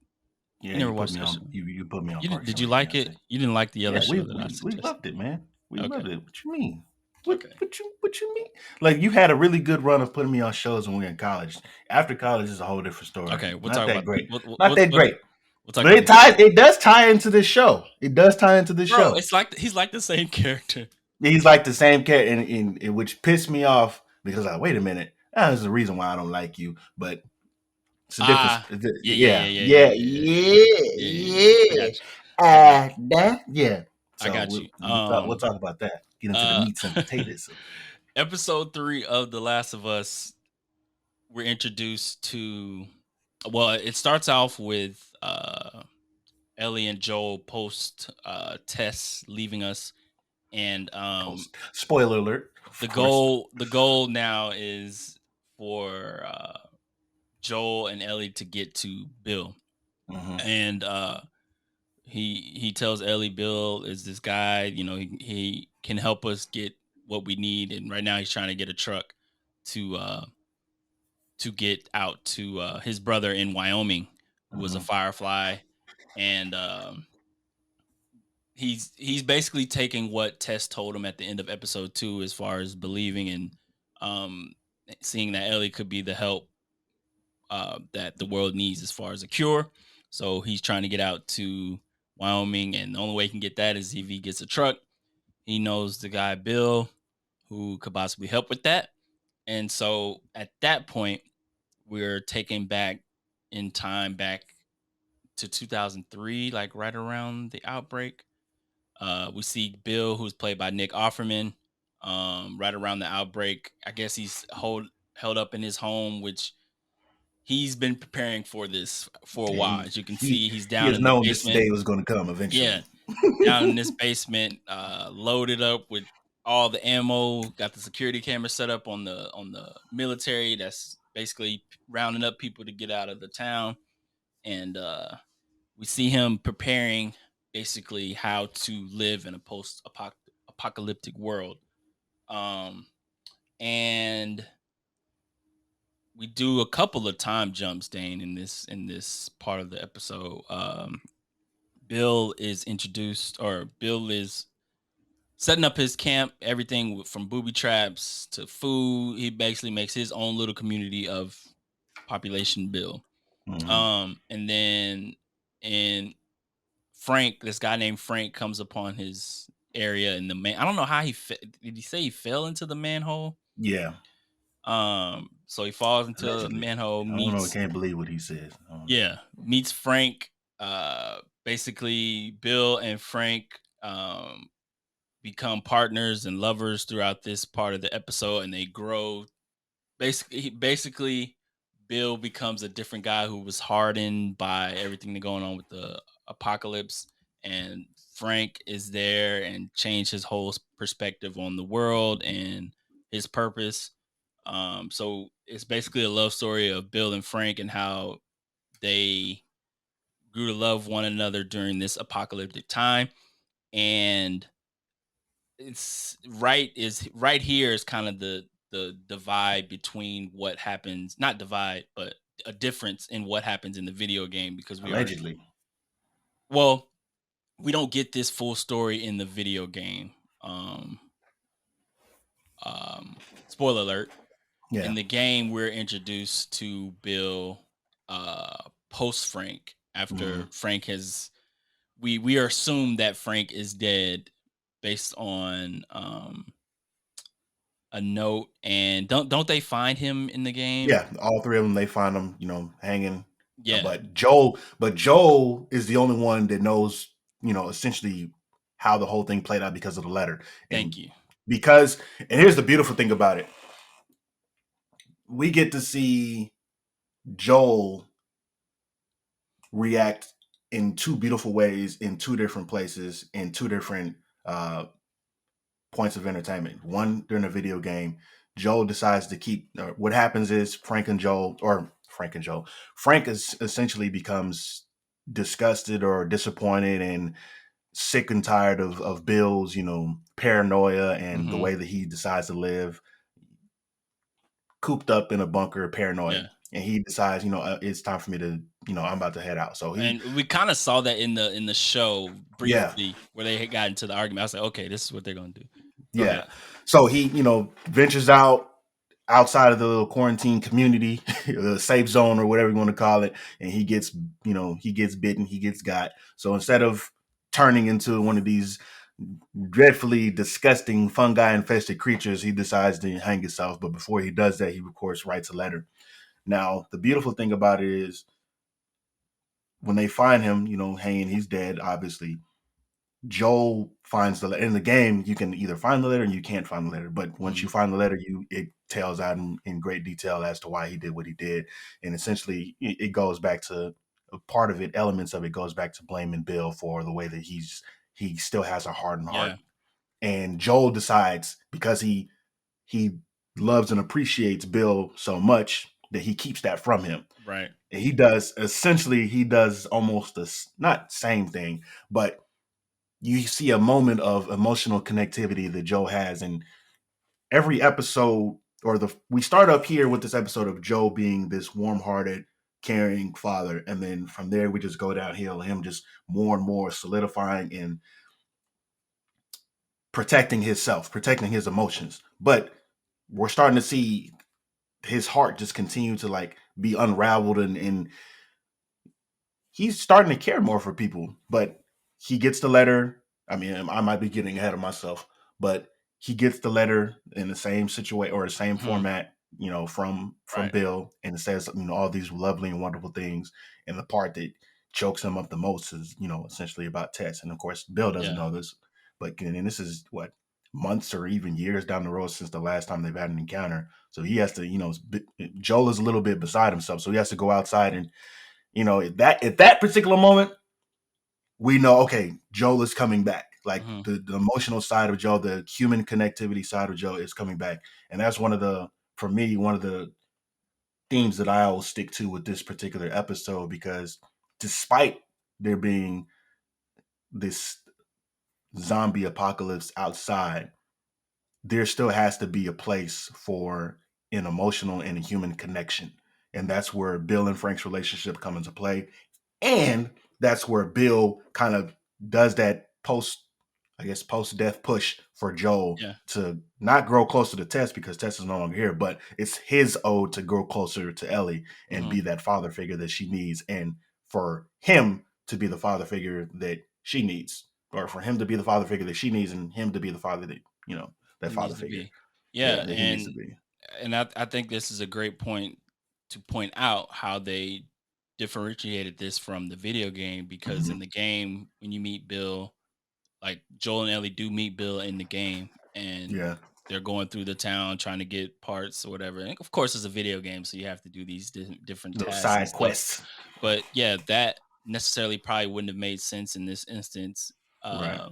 Yeah, You never you put watched me that on. show. You put me on You Parks did and you Rec. like Yeah, it? You didn't like the other yeah. show that I We suggested. loved it, man. We Okay. loved it. What you mean? Okay. What you mean? Like you had a really good run of putting me on shows when we were in college. After college is a whole different story. Okay, we'll Not talk that about great. we'll, Not that great. we'll talk But about it. it does tie into this show. It does tie into this Bro, show. it's like he's like the same character. He's like the same character, in which pissed me off because wait a minute, there's the reason why I don't like you. But it's a difference. Yeah. I got you. Yeah. I So got you. we'll talk about that. Get into the Uh, meats and potatoes. episode 3 of The Last of Us, we're introduced to. Well, it starts off with Ellie and Joel post Tess leaving us, and Spoiler alert. the goal now is for Joel and Ellie to get to Bill, and he tells Ellie Bill is this guy, he can help us get what we need, and right now he's trying to get a truck to get out to his brother in Wyoming, who was a Firefly, and he's basically taking what Tess told him at the end of episode 2 as far as believing and seeing that Ellie could be the help that the world needs as far as a cure. So he's trying to get out to Wyoming, and the only way he can get that is if he gets a truck. He knows the guy Bill who could possibly help with that. And so at that point, we're taken back in time back to 2003, like right around the outbreak. We see Bill, who's played by Nick Offerman, right around the outbreak. I guess he's held up in his home, which he's been preparing for this for a Yeah, while. As you can see, he's he down has in the known this basement. day was going to come Yeah, eventually. down in this basement, loaded up with all the ammo. Got the security camera set up on the military. That's basically rounding up people to get out of the town. And we see him preparing basically how to live in a post-apocalyptic world. And we do a couple of time jumps, Dane, in this part of the episode. Bill is introduced, or Bill is setting up his camp, everything from booby traps to food. He basically makes his own little community of population Bill. And then in Frank, this guy named Frank comes upon his area in the man. I don't know how did he say he fell into the manhole? Yeah. So he falls into a Allegedly. manhole, I don't know. I meets can't believe what he says. meets Frank. Basically Bill and Frank become partners and lovers throughout this part of the episode, and they grow. Basically Bill becomes a different guy who was hardened by everything going on with the apocalypse, and Frank is there and changed his whole perspective on the world and his purpose. So it's basically a love story of Bill and Frank and how they grew to love one another during this apocalyptic time. And it's right here is kind of the divide between what happens, not divide, but a difference in what happens in the video game, because we already, Allegedly. well, we don't get this full story in the video game. Um Spoiler alert. Yeah. In the game, we're introduced to Bill post Frank, Hmm. after Frank has, we are assumed that Frank is dead based on a note. And don't they find him in the game? Yeah, all three of them, they find them, hanging. Yeah, But Joel is the only one that knows, essentially how the whole thing played out because of the letter. thank And you. because, and here's the beautiful thing about it, we get to see Joel react in two beautiful ways in two different places in two different uh, points of entertainment. One, during a video game, Joel decides to keep. What happens is Frank is essentially becomes disgusted or disappointed and sick and tired of Bill's, paranoia and the Hmm. way that he decides to live, cooped up in a bunker, Yeah, paranoid. And he decides, it's time for me to, I'm about to head out. So he, and we kind of saw that in the show yeah, briefly, where they had got into the argument. I was like, okay, this is what they're gonna do. Go yeah. ahead. So he, ventures out outside of the little quarantine community, the safe zone or whatever you want to call it, and he gets bitten, he gets got. So instead of turning into one of these dreadfully disgusting fungi infested creatures, he decides to hang himself. But before he does that, he of course writes a letter. Now, the beautiful thing about it is when they find him, hanging, he's dead, obviously. Joel finds the letter. In the game, you can either find the letter and you can't find the letter. But once Hmm. you find the letter, it tells out in great detail as to why he did what he did. And essentially, it goes back to a part of it, elements of it goes back to blaming Bill for the way that he still has a hardened heart. Yeah, And Joel decides, because he loves and appreciates Bill so much, that he keeps that from him. right. And he does almost the not same thing, but you see a moment of emotional connectivity that Joe has in every episode. We start up here with this episode of Joe being this warm-hearted, caring father, and then from there we just go downhill, him just more and more solidifying and protecting himself, protecting his emotions. But we're starting to see his heart just continue to like be unraveled, and he's starting to care more for people. But he gets the letter. I mean, I might be getting ahead of myself, but he gets the letter in the same situation or the same Hmm. format, from Right. Bill, and it says, all these lovely and wonderful things. And the part that chokes him up the most is, essentially about Tess. And of course, Bill doesn't Yeah. know this, but and this is what, months or even years down the road since the last time they've had an encounter. So he has to, Joel is a little bit beside himself, so he has to go outside and, at that particular moment, we know, okay, Joel is coming back. Like Hmm. the emotional side of Joe, the human connectivity side of Joe is coming back. And that's for me, one of the themes that I always stick to with this particular episode, because despite there being this zombie apocalypse outside, there still has to be a place for an emotional and a human connection. And that's where Bill and Frank's relationship come into play. And that's where Bill kind of does that post death push for Joel Yeah. to not grow closer to Tess, because Tess is no longer here, but it's his ode to grow closer to Ellie and Hmm. be that father figure that she needs, and for him to be the father figure that she needs, or for him to be the father figure that she needs, and him to be the father that, that He father needs to figure. be. Yeah, Yeah, that he needs to be. and I think this is a great point to point out how they differentiated this from the video game, because in Hmm. the game, when you meet Bill, like Joel and Ellie do meet Bill in the game, and Yeah. they're going through the town trying to get parts or whatever. And of course, it's a video game, so you have to do these different Those tasks and side stuff. quests. But yeah, that. necessarily probably wouldn't have made sense in this instance. Right. Uh,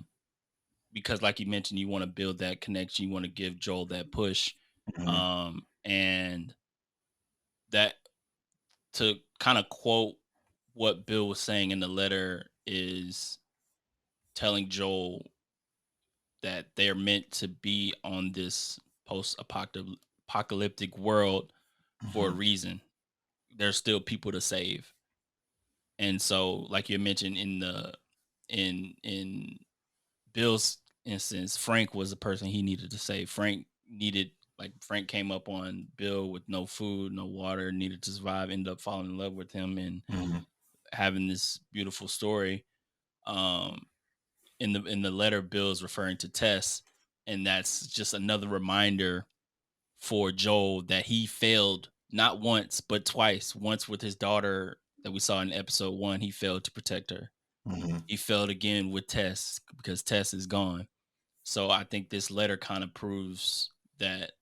because like you mentioned, you want to build that connection, you want to give Joel that push. Mm-hmm. And that, to kind of quote what Bill was saying in the letter, is telling Joel that they're meant to be on this post apocalyptic world for a Mm-hmm. reason. There's still people to save. And so, like you mentioned in Bill's instance, Frank was the person he needed to save. Frank came up on Bill with no food, no water, needed to survive, ended up falling in love with him and Mm-hmm. having this beautiful story. Um, in the letter, Bill's referring to Tess, and that's just another reminder for Joel that he failed not once but twice. Once with his daughter that we saw in episode 1, he failed to protect her. Mm-hmm. He failed again with Tess because Tess is gone. So I think this letter kind of proves that,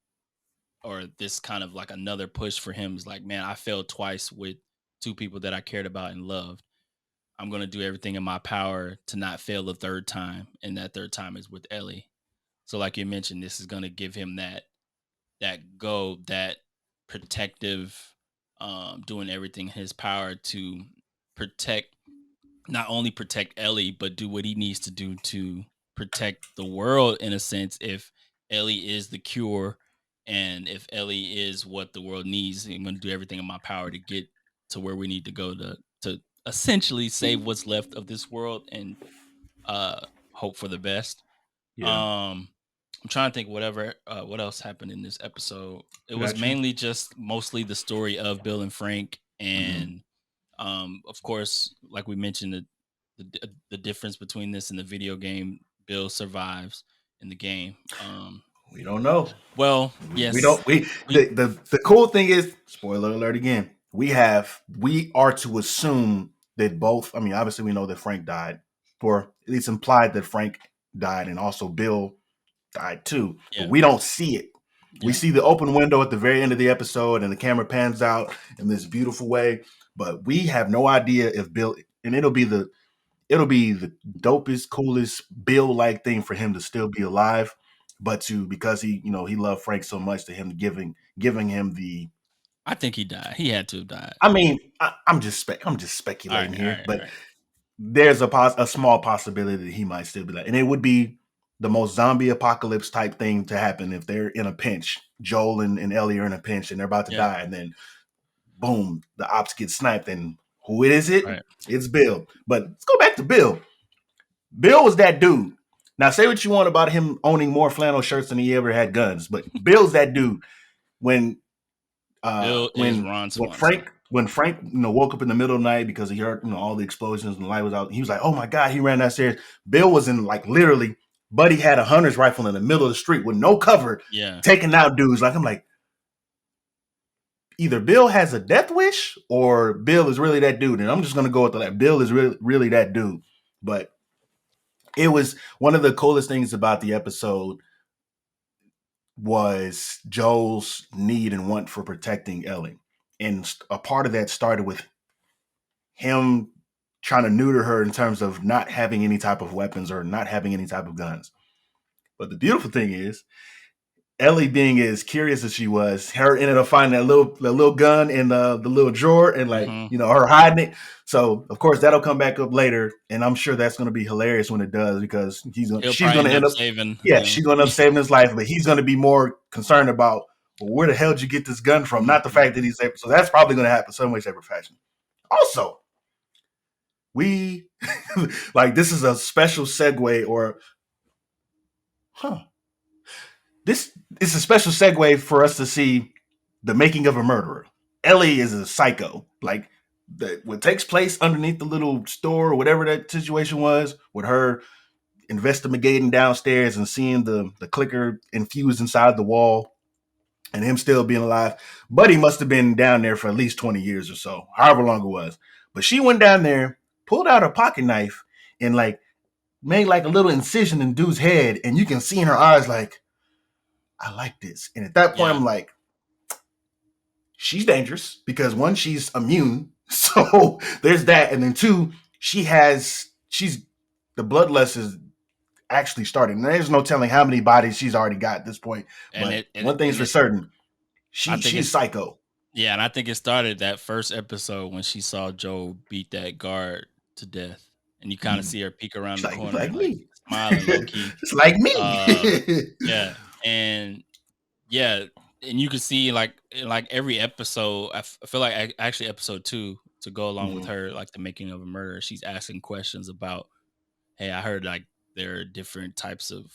or this kind of like another push for him is like, man, I failed twice with two people that I cared about and loved. I'm going to do everything in my power to not fail a third time. And that third time is with Ellie. So like you mentioned, this is going to give him that protective, doing everything in his power to protect, not only protect Ellie, but do what he needs to do to protect the world in a sense. If Ellie is the cure, and if Ellie is what the world needs, I'm going to do everything in my power to get to where we need to go to essentially save what's left of this world and uh hope for the best. Yeah. I'm trying to think what else happened in this episode. It was Gotcha. mainly just mostly the story of Bill and Frank, Mm-hmm. and of course, like we mentioned, the difference between this and the video game. Bill survives in the game. We don't know. Well, We yes, don't. We we the cool thing is, spoiler alert again. We are to assume that both. I mean, obviously, we know that Frank died, or it's implied that Frank died, and also Bill died too. But yeah we don't see it. We yeah see the open window at the very end of the episode, and the camera pans out in this beautiful way. But we have no idea if Bill, and it'll be the dopest, coolest Bill like thing for him to still be alive, but to because he loved Frank so much to him giving him the. I think he died. He had to have died. I mean, I'm just All speculating right, all here, right, all but right. there's a small possibility that he might still be alive, and it would be the most zombie apocalypse type thing to happen if they're in a pinch. Joel and Ellie are in a pinch and they're about to Yeah, die, and then boom, the ops get sniped, and who is it? right. It's Bill. But let's go back to Bill. Bill was that dude. Now, say what you want about him owning more flannel shirts than he ever had guns, but Bill's that dude. When uh Bill is when Ron when Swanson. Frank woke up in the middle of the night because he heard all the explosions and the light was out, he was like, oh my god, he ran downstairs. Bill was in, like, literally, Buddy had a hunter's rifle in the middle of the street with no cover, Yeah, taking out dudes. Like, I'm like, either Bill has a death wish or Bill is really that dude, and I'm just gonna go with that. Bill is really that dude. But it was one of the coolest things about the episode was Joel's need and want for protecting Ellie. And a part of that started with him trying to neuter her in terms of not having any type of weapons or not having any type of guns. But the beautiful thing is, Ellie, being as curious as she was, her ended up finding that little gun in the little drawer, and, like, hmm her hiding it. So of course that'll come back up later, and I'm sure that's going to be hilarious when it does, because he'll she's probably going to end up end up, saving yeah, him. she's going to end up saving his life, but he's going to be more concerned about, well, where the hell did you get this gun from? Not the Mhm. fact that he's able. So that's probably going to happen some way, shape, or fashion. Also, we like, this is a special segue, or huh? This is a special segue for us to see the making of a murderer. Ellie is a psycho. Like, what takes place underneath the little store or whatever that situation was, with her investigating downstairs and seeing the clicker infused inside the wall and him still being alive. Buddy must have been down there for at least 20 years or so, however long it was. But she went down there, pulled out her pocket knife, and, like, made like a little incision in dude's head, and you can see in her eyes, like, I like this. And at that point, Yeah, I'm like, she's dangerous because, one, she's immune So there's that, and then two, she's the bloodlust is actually starting. And there's no telling how many bodies she's already got at this point. and But it and, one thing's and for it certain, I think she's it's psycho. yeah, and I think it started that first episode when she saw Joe beat that guard to death, and you kind of Mm. see her peek around She's the like, it's corner, like like me. smiling low key. It's like me. Uh, yeah, and yeah, and you can see like in like every episode. I feel like actually episode two to go along with Mm-hmm. her like the making of a murder. She's asking questions about, hey, I heard like there are different types of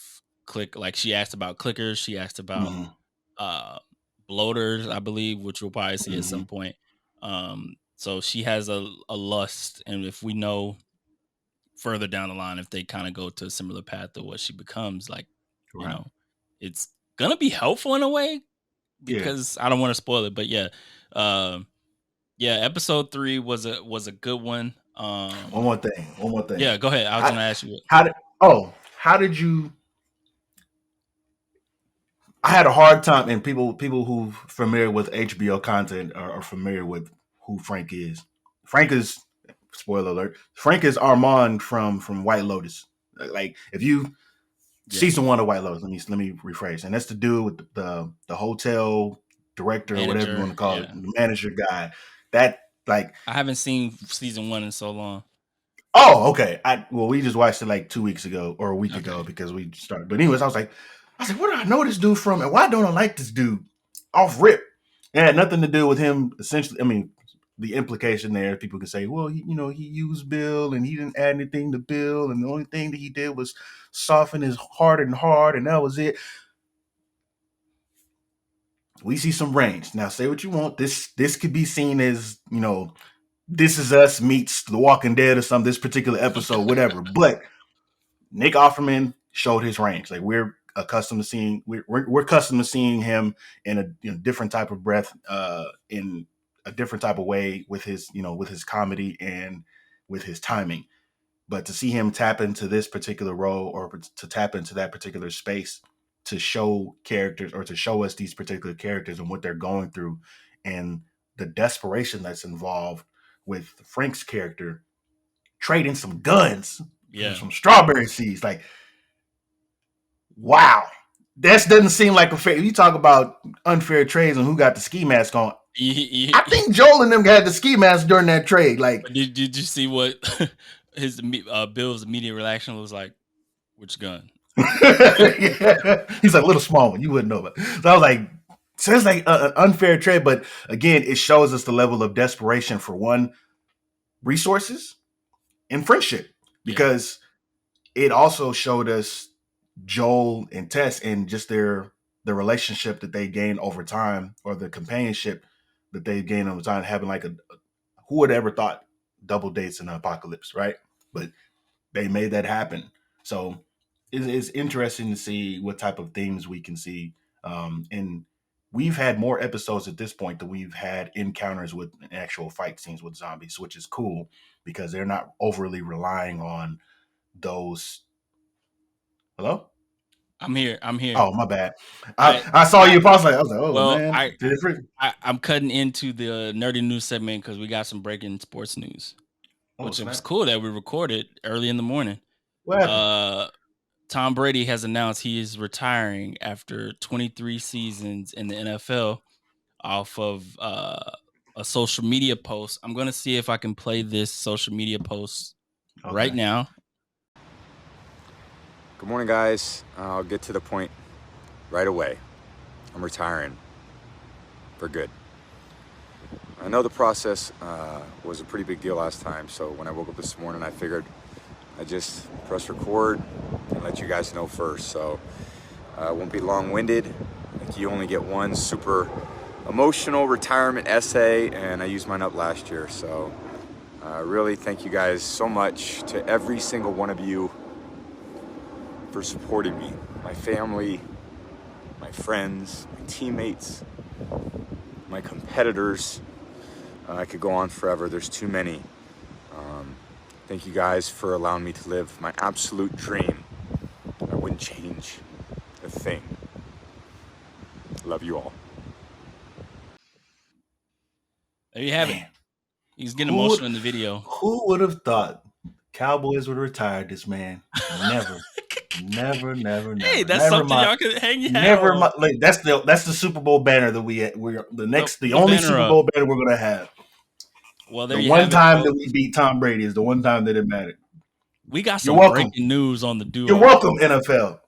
click. Like she asked about clickers. She asked about Mm-hmm. uh bloaters, I believe, which we'll probably see at Mm-hmm. some point. So she has a lust, and if we know further down the line, if they kind of go to a similar path of what she becomes, like, you Right. know, it's gonna be helpful in a way Yeah. because I don't want to spoil it, but yeah, um, yeah, episode 3 was a good one. One more thing. One more thing. Yeah, go ahead. I was How, gonna ask you. how did? Oh, how did you? I had a hard time, and people who familiar with HBO content are familiar with who Frank is. Frank is spoiler alert. Frank is Armand from White Lotus. Like if you Yeah, season one of White Lotus, let me rephrase, and that's the dude with the hotel director or whatever you want manager. to call it, Yeah, the manager guy. That like I haven't seen season 1 in so long. oh, okay. Well, we just watched it like 2 weeks ago or a week ago Okay. because we started. But anyways, I was like, where do I know this dude from, and why don't I like this dude off rip? It had nothing to do with him. Essentially, I mean, the implication there, people can say, well, he used Bill and he didn't add anything to Bill, and the only thing that he did was soften his heart and hard, and that was it. We see some range. Now, say what you want. This could be seen as This Is Us meets The Walking Dead or something. This particular episode, whatever, but Nick Offerman showed his range. Like we're accustomed to seeing, we're accustomed to seeing him in a different type of breath, in a different type of way with his, with his comedy and with his timing. But to see him tap into this particular role or to tap into that particular space to show characters or to show us these particular characters and what they're going through and the desperation that's involved with Frank's character trading some guns for Yeah. some strawberry seeds. Like, wow. That doesn't seem like a fair. You talk about unfair trades and who got the ski mask on. I think Joel and them had the ski mask during that trade. Like, did you see what his Bill's immediate reaction was like? Which gun? yeah. He's like a little small one. You wouldn't know about. So I was like, so it's like an unfair trade. But again, it shows us the level of desperation for one, resources and friendship, Yeah, because it also showed us Joel and Tess and just the relationship that they gained over time, or the companionship that they gained over time, having like who would ever thought double dates in an apocalypse, right? But they made that happen. So it's interesting to see what type of themes we can see. And we've had more episodes at this point than we've had encounters with actual fight scenes with zombies, which is cool because they're not overly relying on those. Hello? I'm here. I'm here. Oh, my bad. I I saw I you pause. Like, I was like, oh well, man, different. I'm cutting into the nerdy news segment because we got some breaking sports news, Oh which it was snap! cool that we recorded early in the morning. What happened? Uh, Tom Brady has announced he is retiring after 23 seasons in the NFL off of a social media post. I'm gonna see if I can play this social media post right Okay. now. Good morning, guys. I'll get to the point right away. I'm retiring for good. I know the process was a pretty big deal last time, so when I woke up this morning, I figured I'd just press record and let you guys know first. So I won't be long-winded. Like, you only get one super emotional retirement essay, and I used mine up last year. So really thank you guys so much, to every single one of you, for supporting me, my family, my friends, my teammates, my competitors. I could go on forever. There's too many. Thank you guys for allowing me to live my absolute dream. I wouldn't change a thing. Love you all. There you have it. Man, He's getting Who would emotional in the video. who would have thought Cowboys would have retired this man? Never. Never, never, Hey, never. that's something y'all could hang your hat Never on. mind. Like, that's the Super Bowl banner that we're Put the the only banner Super up. Bowl banner we're gonna have. Well, there The you one have it, time that we folks. beat Tom Brady is the one time that it mattered. We got You're some welcome. breaking news on the You're duo. welcome, NFL.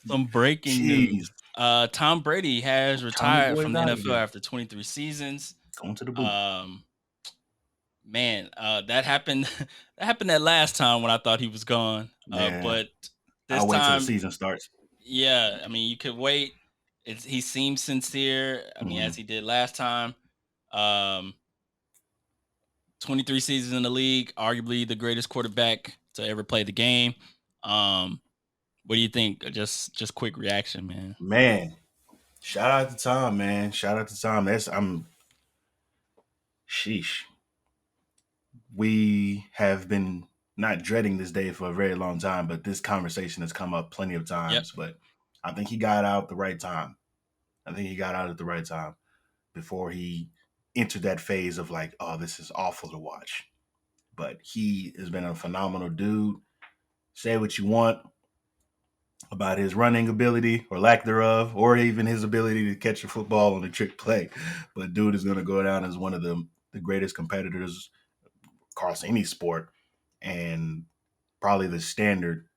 Some breaking Jeez. news. Tom Brady has Tommy retired Boy's from the out of NFL here. after 23 seasons. Going to the boot. Man, that happened. That happened that last time when I thought he was gone. Yeah. But this I'll wait till the time, season starts. yeah. I mean, you could wait. He seems sincere. I mean, as he did last time. 23 seasons in the league, arguably the greatest quarterback to ever play the game. What do you think? Just quick reaction, man. Man, shout out to Tom, man. Shout out to Tom. Sheesh. We have been not dreading this day for a very long time, but this conversation has come up plenty of Yep. times. But I think he got out at the right time. I think he got out at the right time before he entered that phase of like, oh, this is awful to watch. But he has been a phenomenal dude. Say what you want about his running ability or lack thereof, or even his ability to catch a football on a trick play. But dude is going to go down as one of the greatest competitors across any sport, and probably the standard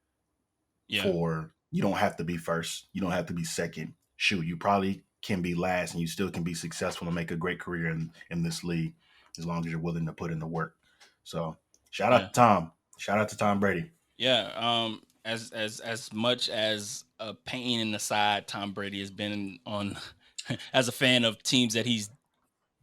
for you don't have to be first, you don't have to be second. Shoot, you probably can be last, and you still can be successful and make a great career in this league as long as you're willing to put in the work. So shout out to Tom. Shout out to Tom Brady. Yeah. As much as a pain in the side Tom Brady has been on as a fan of teams that he's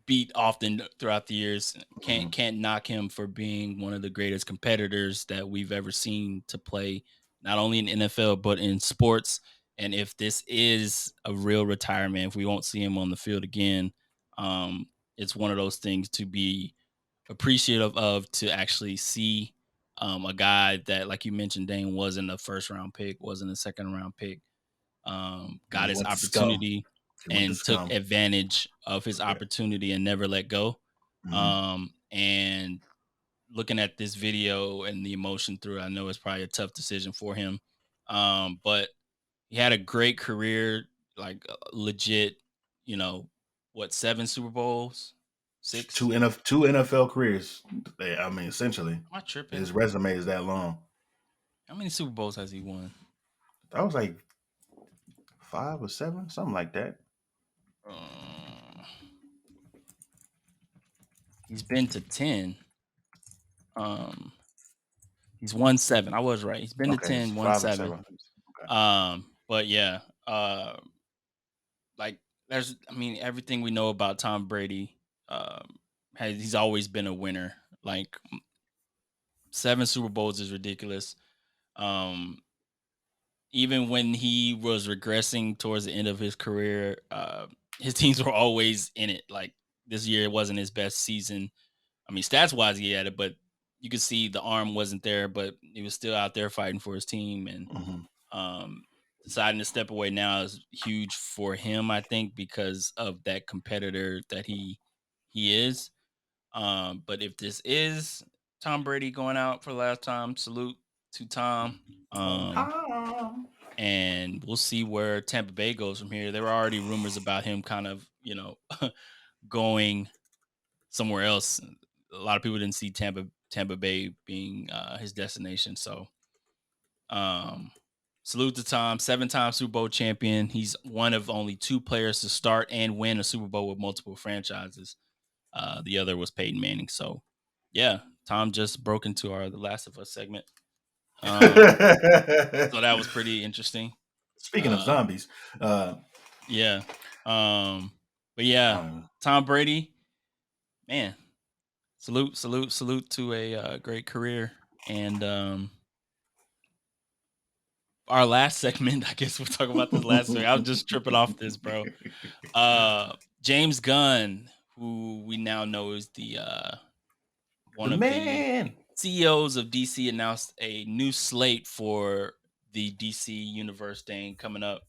beat often throughout the years, can't knock him for being one of the greatest competitors that we've ever seen to play, not only in NFL but in sports. And if this is a real retirement, if we won't see him on the field again, it's one of those things to be appreciative of, to actually see a guy that, like you mentioned, Dane, wasn't a first round pick, wasn't a second round pick, got He his went to scum. opportunity He went to and took scum. advantage of his opportunity and never let go. And looking at this video and the emotion through it, I know it's probably a tough decision for him. But he had a great career, like legit, what, 7 Super Bowls? 6? Two NFL careers. I mean, essentially, Am I tripping? his resume is that long. How many Super Bowls has he won? That was like 5 or 7, something like that. He's been to 10. He's won 7. I was right. He's been to 10, won 5 or 7. 7. Okay. But yeah, like everything we know about Tom Brady, he's always been a winner. Like 7 Super Bowls is ridiculous. Even when he was regressing towards the end of his career, his teams were always in it. Like this year, it wasn't his best season. I mean, stats wise, he had it, but you could see the arm wasn't there, but he was still out there fighting for his team. And deciding to step away now is huge for him, I think, because of that competitor that he is. But if this is Tom Brady going out for the last time, salute to Tom. And we'll see where Tampa Bay goes from here. There were already rumors about him kind of, going somewhere else. A lot of people didn't see Tampa Bay being his destination. So, salute to Tom, 7-time Super Bowl champion. He's one of only 2 players to start and win a Super Bowl with multiple franchises. The other was Peyton Manning. So, yeah, Tom just broke into The Last of Us segment. So that was pretty interesting. Speaking of zombies, yeah. But yeah, Tom Brady, man, salute to a great career. And our last segment, I guess we'll talk about this last week. I was just tripping off this, bro. James Gunn, who we now know is the CEOs of DC, announced a new slate for the DC universe thing coming up.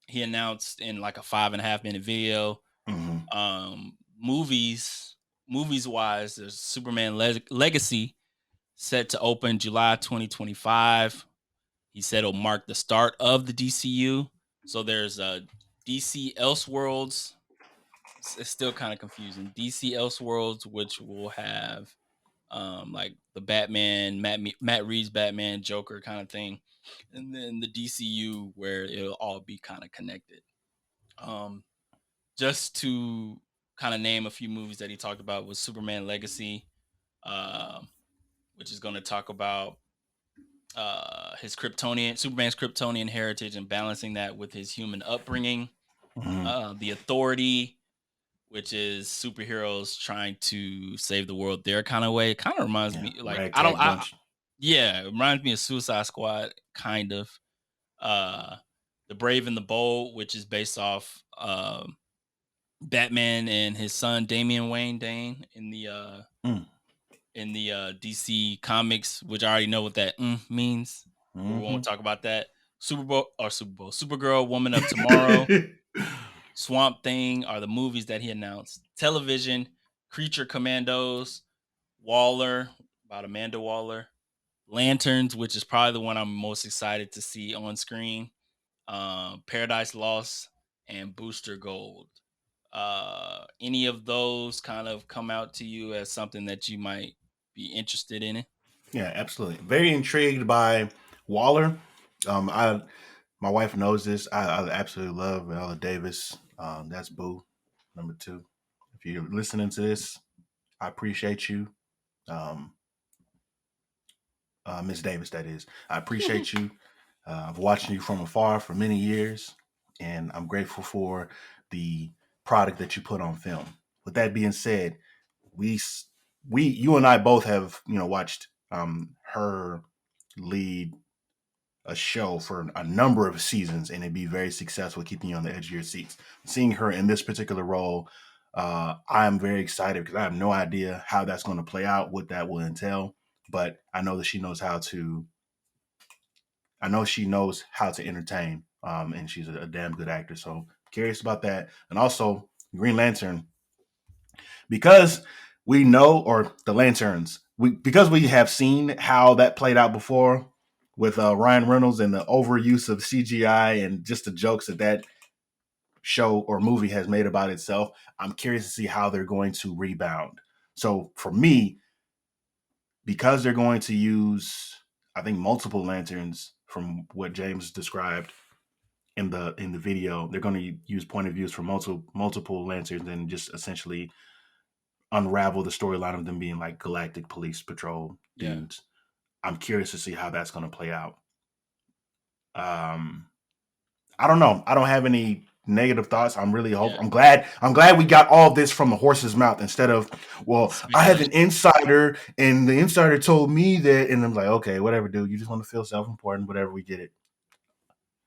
He announced in like a 5.5-minute video Movies wise, there's Superman Legacy set to open July 2025. He said it'll mark the start of the DCU. So there's DC Elseworlds. It's still kind of confusing. DC Elseworlds, which will have like the Batman, Matt Reeves Batman, Joker kind of thing, and then the DCU where it'll all be kind of connected. Just to kind of name a few movies that he talked about was Superman Legacy, which is going to talk about Superman's Kryptonian heritage and balancing that with his human upbringing. The Authority, which is superheroes trying to save the world their kind of way. It kind of reminds me, like, ragtag bunch. Yeah, it reminds me of Suicide Squad, kind of. The Brave and the Bold, which is based off Batman and his son Damian Wayne Dane in the DC comics, which I already know what that means. But we won't talk about that. Supergirl, Woman of Tomorrow, Swamp Thing are the movies that he announced. Television, Creature Commandos, Waller, about Amanda Waller, Lanterns, which is probably the one I'm most excited to see on screen, Paradise Lost, and Booster Gold. Any of those kind of come out to you as something that you might be interested in? Yeah, absolutely. Very intrigued by Waller. My wife knows this. I absolutely love Viola Davis. That's Boo, number 2. If you're listening to this, I appreciate you. Miss Davis, that is. I appreciate you. I've watched you from afar for many years, and I'm grateful for the product that you put on film. With that being said, you and I both have watched her lead a show for a number of seasons and it'd be very successful, keeping you on the edge of your seats. Seeing her in this particular role, I am very excited because I have no idea how that's going to play out, what that will entail. But I know that she knows how to. I know she knows how to entertain, and she's a damn good actor. So curious about that, and also Green Lantern, because we know, or the Lanterns, because we have seen how that played out before with Ryan Reynolds and the overuse of CGI and just the jokes that show or movie has made about itself. I'm curious to see how they're going to rebound. So for me, because they're going to use, I think, multiple lanterns from what James described in the video, they're going to use point of views from multiple lanterns and just essentially unravel the storyline of them being like galactic police patrol dudes. Yeah. I'm curious to see how that's going to play out. I don't know. I don't have any negative thoughts. I'm really hope. Yeah. I'm glad we got all this from the horse's mouth instead of, well, I have an insider and the insider told me that, and I'm like, okay, whatever, dude. You just want to feel self-important, whatever. We get it.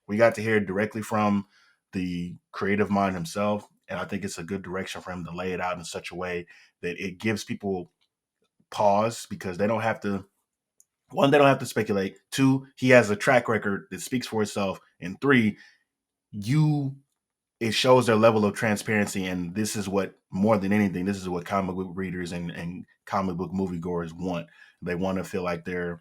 We got to hear it directly from the creative mind himself, and I think it's a good direction for him to lay it out in such a way that it gives people pause because they don't have to. One, they don't have to speculate. 2, he has a track record that speaks for itself. And 3, it shows their level of transparency. And this is what, more than anything, this is what comic book readers and comic book moviegoers want. They want to feel like their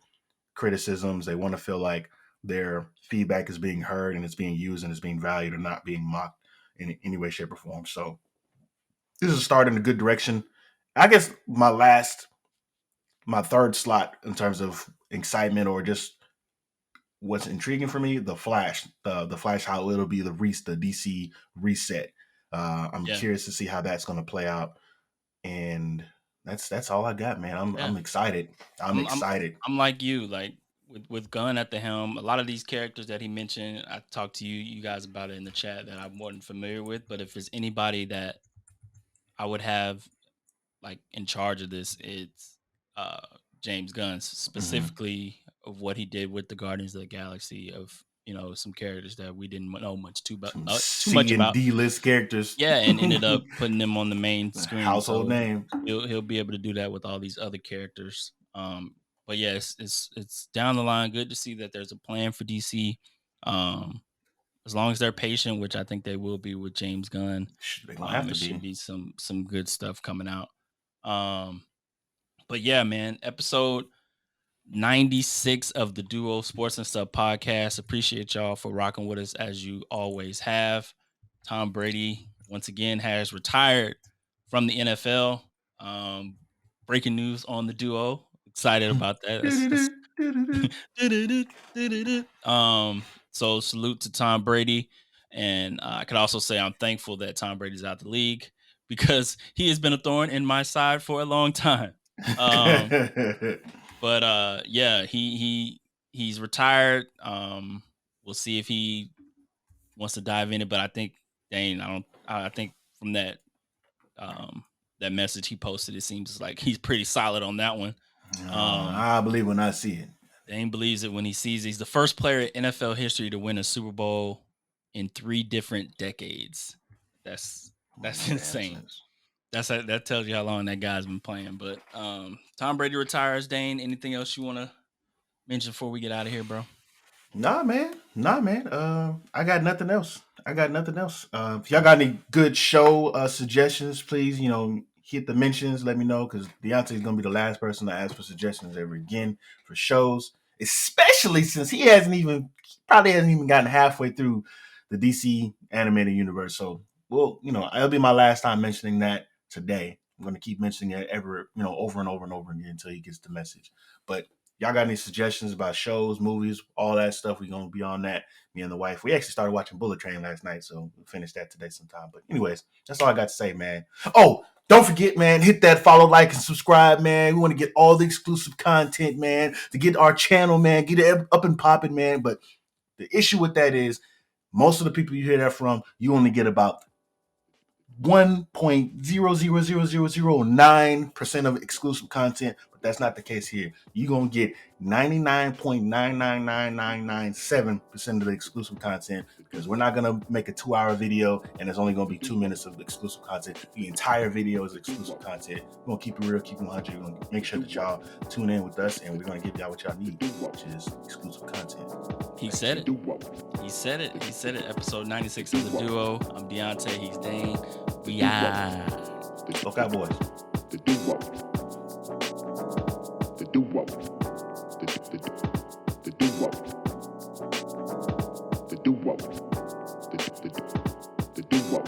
criticisms, they want to feel like their feedback is being heard and it's being used and it's being valued and not being mocked in any way, shape, or form. So this is a start in a good direction. I guess my third slot in terms of excitement or just what's intriguing for me, the Flash, the Flash, how it'll be the DC reset. I'm curious to see how that's going to play out, and that's all I got, man. I'm excited. I'm excited. I'm like you, like with Gunn at the helm. A lot of these characters that he mentioned, I talked to you guys about it in the chat that I wasn't familiar with. But if there's anybody that I would have like in charge of this, it's James Gunn, specifically of what he did with the Guardians of the Galaxy, of some characters that we didn't know too much about. D-list characters, and ended up putting them on the main screen. Household name. He'll be able to do that with all these other characters. But yeah, it's down the line. Good to see that there's a plan for DC. as long as they're patient, which I think they will be with James Gunn, They're gonna have to it be. should be some good stuff coming out. But yeah, man, episode 96 of the Duo Sports and Stuff podcast. Appreciate y'all for rocking with us as you always have. Tom Brady once again has retired from the NFL. Breaking news on the Duo. Excited about that. So salute to Tom Brady. And I could also say I'm thankful that Tom Brady's out the league because he has been a thorn in my side for a long time. But yeah, he's retired. We'll see if he wants to dive in it, but I think Dane, I think from that that message he posted, it seems like he's pretty solid on that one. I believe when I see it. Dane believes it when he sees it. He's the first player in NFL history to win a Super Bowl in 3 different decades. That's insane. That tells you how long that guy's been playing. But Tom Brady retires. Dane, anything else you want to mention before we get out of here, bro? Nah, man. I got nothing else. If y'all got any good show suggestions, please, hit the mentions. Let me know, because Deonte is going to be the last person to ask for suggestions ever again for shows, especially since he probably hasn't even gotten halfway through the DC animated universe. So, well, it'll be my last time mentioning that today. I'm going to keep mentioning it over and over and over again until he gets the message. But y'all got any suggestions about shows, movies, all that stuff? We're going to be on that, me and the wife. We actually started watching Bullet Train last night, so we'll finish that today sometime. But anyways, that's all I got to say, man. Oh, don't forget, man, hit that follow, like, and subscribe, man. We want to get all the exclusive content, man, to get our channel, man, get it up and popping, man. But the issue with that is most of the people you hear that from, you only get about 1.00009% of exclusive content, but that's not the case here. You're going to get 99.9999997% of the exclusive content, because we're not going to make a 2-hour video and it's only going to be 2 minutes of exclusive content. The entire video is exclusive content. We're going to keep it real, keep it 100. We're going to make sure that y'all tune in with us, and we're going to give y'all what y'all need, which is exclusive content. He said it. Episode 96 of the Duo. I'm Deonte. He's Dane. We are. Look out, boys. The duo. The duo. The duo. The duo. The duo.